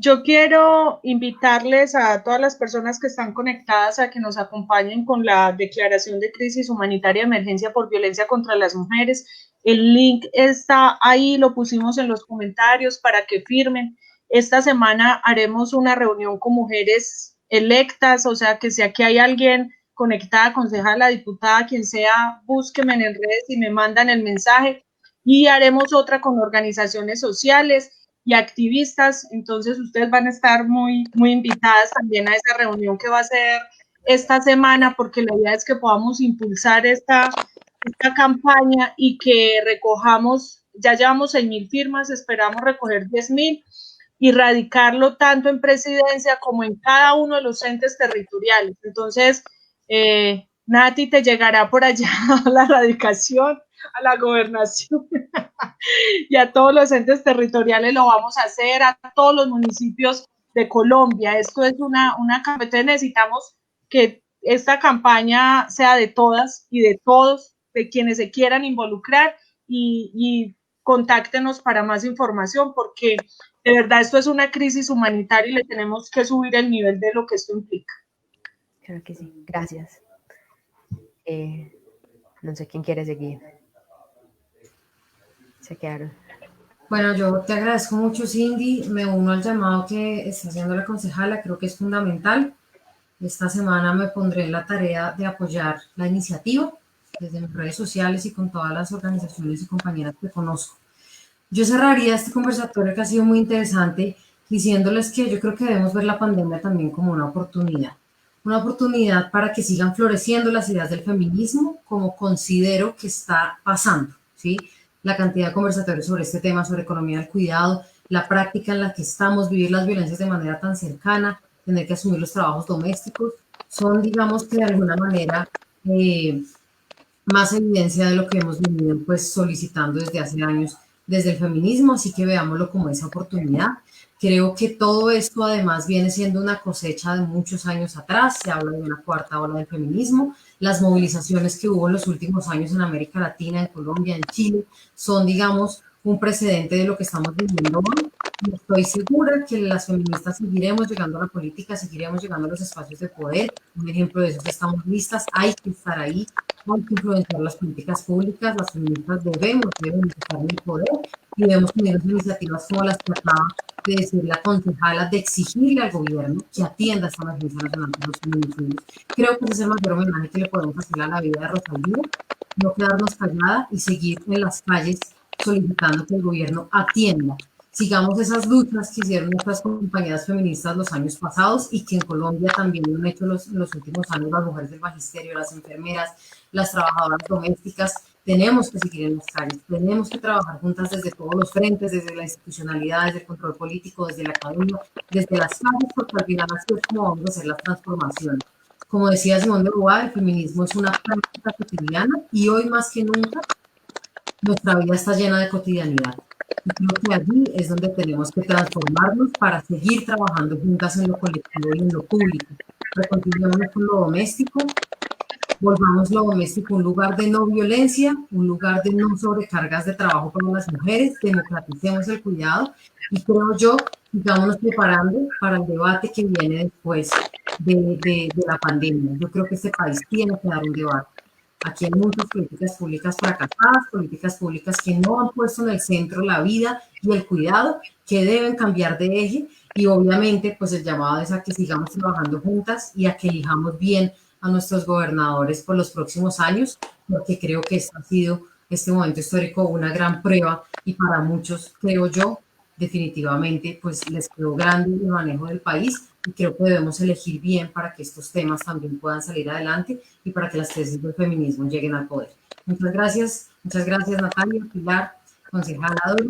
Yo quiero invitarles a todas las personas que están conectadas a que nos acompañen con la declaración de crisis humanitaria de emergencia por violencia contra las mujeres. El link está ahí, lo pusimos en los comentarios para que firmen. Esta semana haremos una reunión con mujeres electas, o sea que si aquí hay alguien conectada, concejala, diputada, quien sea, búsquenme en redes y me mandan el mensaje. Y haremos otra con organizaciones sociales y activistas, entonces ustedes van a estar muy invitadas también a esa reunión que va a ser esta semana, porque la idea es que podamos impulsar esta campaña y que recojamos, ya llevamos 6.000 firmas, esperamos recoger 10.000 y radicarlo tanto en presidencia como en cada uno de los entes territoriales. Entonces, Nati, te llegará por allá la radicación, a la gobernación y a todos los entes territoriales lo vamos a hacer, a todos los municipios de Colombia. Esto es una campaña, necesitamos que esta campaña sea de todas y de todos, de quienes se quieran involucrar y contáctenos para más información, porque de verdad esto es una crisis humanitaria y le tenemos que subir el nivel de lo que esto implica. Claro que sí, gracias. No sé quién quiere seguir. Se quedaron. Bueno, yo te agradezco mucho, Cindy. Me uno al llamado que está haciendo la concejala, creo que es fundamental. Esta semana me pondré en la tarea de apoyar la iniciativa desde mis redes sociales y con todas las organizaciones y compañeras que conozco. Yo cerraría este conversatorio que ha sido muy interesante diciéndoles que yo creo que debemos ver la pandemia también como una oportunidad para que sigan floreciendo las ideas del feminismo, como considero que está pasando, ¿sí? La cantidad de conversatorios sobre este tema, sobre economía del cuidado, la práctica en la que estamos, vivir las violencias de manera tan cercana, tener que asumir los trabajos domésticos, son, digamos que de alguna manera, más evidencia de lo que hemos venido pues solicitando desde hace años desde el feminismo, así que veámoslo como esa oportunidad. Creo que todo esto además viene siendo una cosecha de muchos años atrás, se habla de una cuarta ola del feminismo, las movilizaciones que hubo en los últimos años en América Latina, en Colombia, en Chile, son, digamos, un precedente de lo que estamos viviendo hoy. Y estoy segura que las feministas seguiremos llegando a la política, seguiremos llegando a los espacios de poder. Un ejemplo de eso es que estamos listas, hay que estar ahí, hay que influenciar las políticas públicas, las feministas debemos estar en el poder y debemos tener iniciativas como las que acaba de decir la concejala, de exigirle al gobierno que atienda esta emergencia nacional de los feminicidios. Creo que ese es el mayor homenaje que le podemos hacer a la vida de Rosalía, no quedarnos callada y seguir en las calles solicitando que el gobierno atienda. Sigamos esas luchas que hicieron nuestras compañeras feministas los años pasados y que en Colombia también lo han hecho los últimos años las mujeres del magisterio, las enfermeras, las trabajadoras domésticas. Tenemos que seguir en las calles, tenemos que trabajar juntas desde todos los frentes, desde la institucionalidad, desde el control político, desde la academia, desde las calles, porque al final así es como vamos a hacer la transformación. Como decía Simón de Beauvoir, el feminismo es una práctica cotidiana y hoy más que nunca nuestra vida está llena de cotidianidad. Y creo que allí es donde tenemos que transformarnos para seguir trabajando juntas en lo colectivo y en lo público. Reconciliémonos con lo doméstico, volvamos lo doméstico un lugar de no violencia, un lugar de no sobrecargas de trabajo para las mujeres, democraticemos el cuidado y creo yo, sigámonos preparando para el debate que viene después de la pandemia. Yo creo que este país tiene que dar un debate. Aquí hay muchas políticas públicas fracasadas, políticas públicas que no han puesto en el centro la vida y el cuidado, que deben cambiar de eje y obviamente pues el llamado es a que sigamos trabajando juntas y a que elijamos bien a nuestros gobernadores por los próximos años, porque creo que este ha sido este momento histórico una gran prueba y para muchos, creo yo, definitivamente pues les quedó grande el manejo del país y creo que debemos elegir bien para que estos temas también puedan salir adelante y para que las tesis del feminismo lleguen al poder. Muchas gracias Natalia, Pilar, concejala Doro.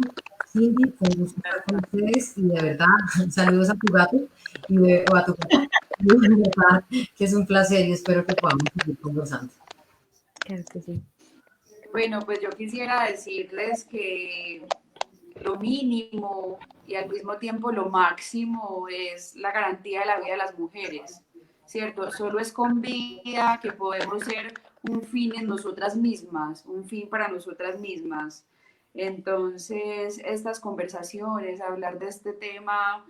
Cindy, fue un gusto estar con ustedes y de verdad, saludos a tu gato o a tu gato. Y de verdad que es un placer y espero que podamos seguir conversando. Claro que sí. Bueno, pues yo quisiera decirles que lo mínimo y al mismo tiempo lo máximo es la garantía de la vida de las mujeres, ¿cierto? Solo es con vida que podemos ser un fin en nosotras mismas, un fin para nosotras mismas. Entonces, estas conversaciones, hablar de este tema,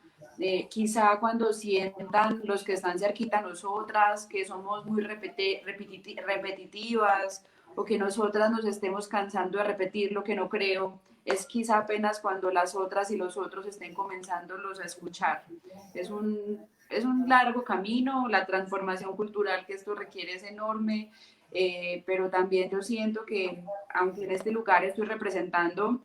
quizá cuando sientan los que están cerquita a nosotras, que somos muy repetitivas o que nosotras nos estemos cansando de repetir lo que no creo, es quizá apenas cuando las otras y los otros estén comenzándolos a escuchar. Es un largo camino, la transformación cultural que esto requiere es enorme, pero también yo siento que, aunque en este lugar estoy representando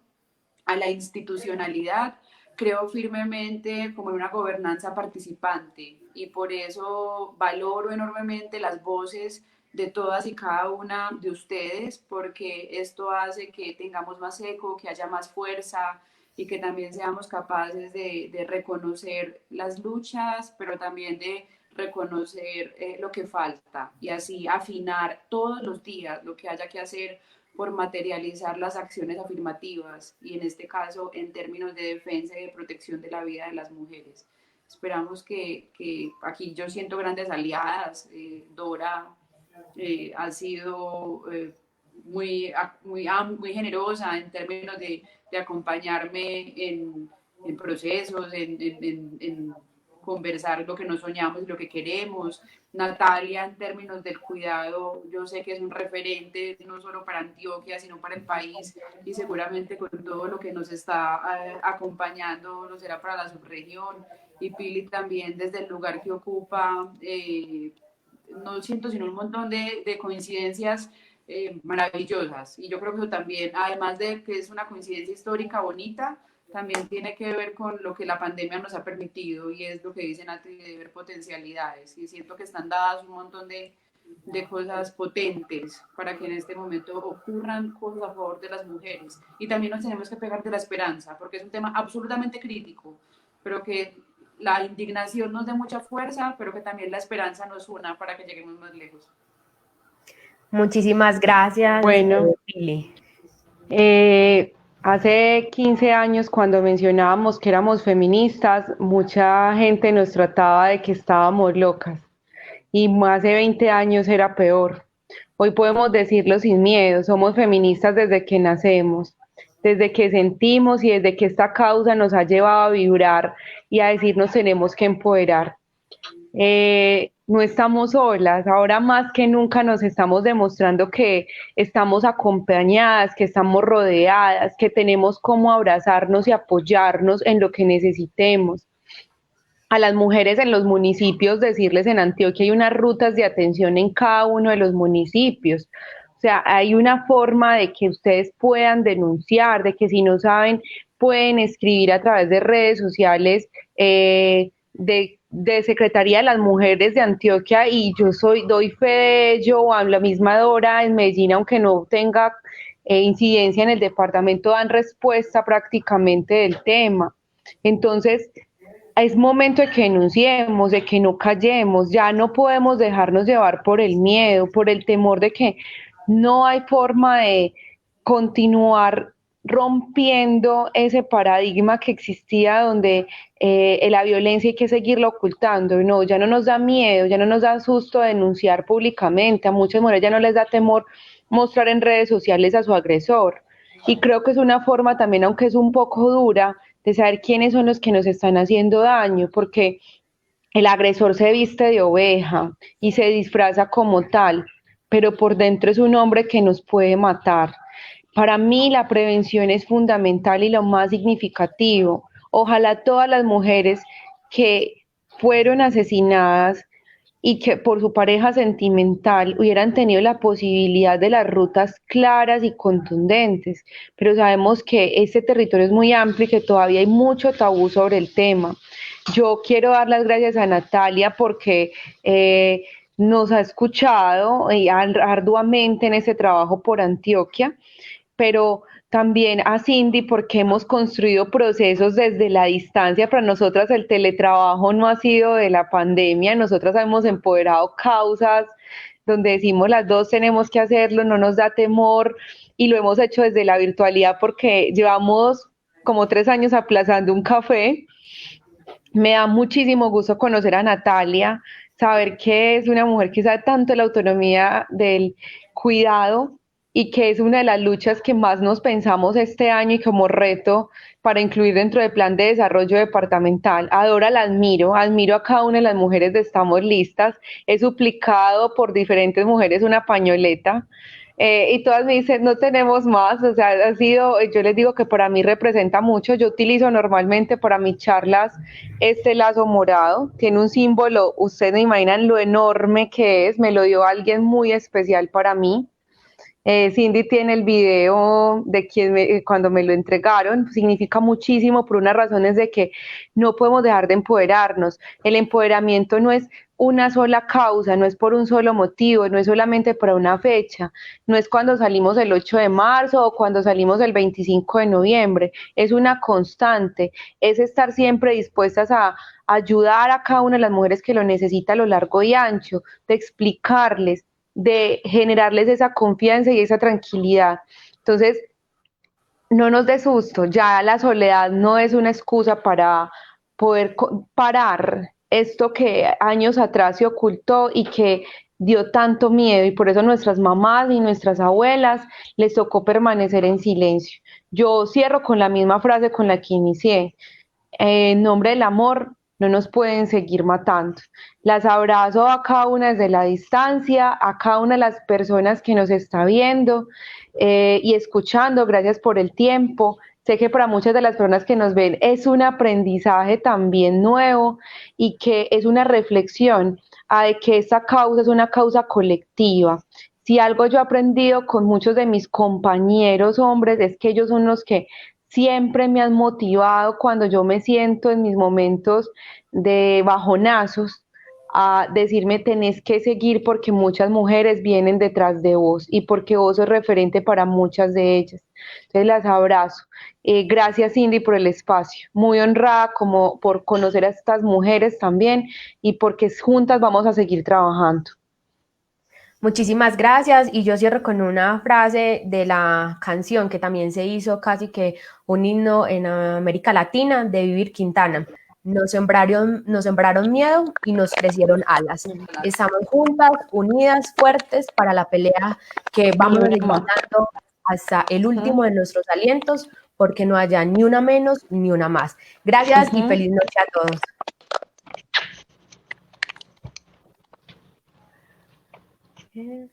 a la institucionalidad, creo firmemente como en una gobernanza participante y por eso valoro enormemente las voces de todas y cada una de ustedes, porque esto hace que tengamos más eco, que haya más fuerza y que también seamos capaces de reconocer las luchas, pero también de reconocer lo que falta y así afinar todos los días lo que haya que hacer por materializar las acciones afirmativas y en este caso en términos de defensa y de protección de la vida de las mujeres. Esperamos que aquí yo siento grandes aliadas. Dora ha sido muy generosa en términos de acompañarme en procesos, en conversar lo que nos soñamos y lo que queremos. Natalia, en términos del cuidado, yo sé que es un referente no solo para Antioquia, sino para el país y seguramente con todo lo que nos está acompañando lo será para la subregión. Y Pili también desde el lugar que ocupa, no siento sino un montón de coincidencias maravillosas. Y yo creo que eso también, además de que es una coincidencia histórica bonita, también tiene que ver con lo que la pandemia nos ha permitido y es lo que dicen antes de ver potencialidades. Y siento que están dadas un montón de cosas potentes para que en este momento ocurran cosas a favor de las mujeres. Y también nos tenemos que pegar de la esperanza, porque es un tema absolutamente crítico, pero que la indignación nos dé mucha fuerza, pero que también la esperanza nos una para que lleguemos más lejos. Muchísimas gracias, Bueno, Pili. hace 15 años cuando mencionábamos que éramos feministas, mucha gente nos trataba de que estábamos locas y hace 20 años era peor. Hoy podemos decirlo sin miedo, somos feministas desde que nacemos, desde que sentimos y desde que esta causa nos ha llevado a vibrar y a decirnos tenemos que empoderar. No estamos solas, ahora más que nunca nos estamos demostrando que estamos acompañadas, que estamos rodeadas, que tenemos cómo abrazarnos y apoyarnos en lo que necesitemos. A las mujeres en los municipios, decirles en Antioquia hay unas rutas de atención en cada uno de los municipios. O sea, hay una forma de que ustedes puedan denunciar, de que si no saben, pueden escribir a través de redes sociales de Secretaría de las Mujeres de Antioquia y yo doy fe de ello, a la misma Dora en Medellín, aunque no tenga incidencia en el departamento, dan respuesta prácticamente del tema. Entonces, es momento de que denunciemos, de que no callemos, ya no podemos dejarnos llevar por el miedo, por el temor de que no hay forma de continuar rompiendo ese paradigma que existía donde la violencia hay que seguirla ocultando. No, ya no nos da miedo, ya no nos da susto denunciar públicamente, a muchas mujeres ya no les da temor mostrar en redes sociales a su agresor. Y creo que es una forma también, aunque es un poco dura, de saber quiénes son los que nos están haciendo daño, porque el agresor se viste de oveja y se disfraza como tal, pero por dentro es un hombre que nos puede matar. Para mí la prevención es fundamental y lo más significativo. Ojalá todas las mujeres que fueron asesinadas y que por su pareja sentimental hubieran tenido la posibilidad de las rutas claras y contundentes, pero sabemos que este territorio es muy amplio y que todavía hay mucho tabú sobre el tema. Yo quiero dar las gracias a Natalia porque nos ha escuchado arduamente en este trabajo por Antioquia, pero también a Cindy porque hemos construido procesos desde la distancia. Para nosotras el teletrabajo no ha sido de la pandemia, nosotras hemos empoderado causas donde decimos las dos tenemos que hacerlo, no nos da temor, y lo hemos hecho desde la virtualidad porque llevamos como 3 años aplazando un café. Me da muchísimo gusto conocer a Natalia, saber que es una mujer que sabe tanto de la autonomía del cuidado y que es una de las luchas que más nos pensamos este año y como reto para incluir dentro del plan de desarrollo departamental. Adora la admiro a cada una de las mujeres de Estamos Listas. He suplicado por diferentes mujeres una pañoleta. Y todas me dicen, no tenemos más, o sea, ha sido, yo les digo que para mí representa mucho. Yo utilizo normalmente para mis charlas este lazo morado, tiene un símbolo, ustedes no imaginan lo enorme que es, me lo dio alguien muy especial para mí. Cindy tiene el video de cuando me lo entregaron, significa muchísimo por unas razones de que no podemos dejar de empoderarnos. El empoderamiento no es una sola causa, no es por un solo motivo, no es solamente para una fecha, no es cuando salimos el 8 de marzo o cuando salimos el 25 de noviembre, es una constante, es estar siempre dispuestas a ayudar a cada una de las mujeres que lo necesita a lo largo y ancho, de explicarles, de generarles esa confianza y esa tranquilidad. Entonces, no nos dé susto, ya la soledad no es una excusa para poder parar esto que años atrás se ocultó y que dio tanto miedo, y por eso nuestras mamás y nuestras abuelas les tocó permanecer en silencio. Yo cierro con la misma frase con la que inicié. En nombre del amor, no nos pueden seguir matando. Las abrazo a cada una desde la distancia, a cada una de las personas que nos está viendo y escuchando. Gracias por el tiempo. Sé que para muchas de las personas que nos ven es un aprendizaje también nuevo y que es una reflexión de que esta causa es una causa colectiva. Si algo yo he aprendido con muchos de mis compañeros hombres es que ellos son los que siempre me han motivado cuando yo me siento en mis momentos de bajonazos a decirme tenés que seguir porque muchas mujeres vienen detrás de vos y porque vos sos referente para muchas de ellas. Entonces las abrazo. Gracias Cindy por el espacio. Muy honrada como por conocer a estas mujeres también y porque juntas vamos a seguir trabajando. Muchísimas gracias, y yo cierro con una frase de la canción que también se hizo casi que un himno en América Latina, de Vivir Quintana. Nos sembraron miedo y nos crecieron alas. Estamos juntas, unidas, fuertes para la pelea que vamos a seguir dando hasta el último de nuestros alientos, porque no haya ni una menos ni una más. Gracias y feliz noche a todos. Yeah.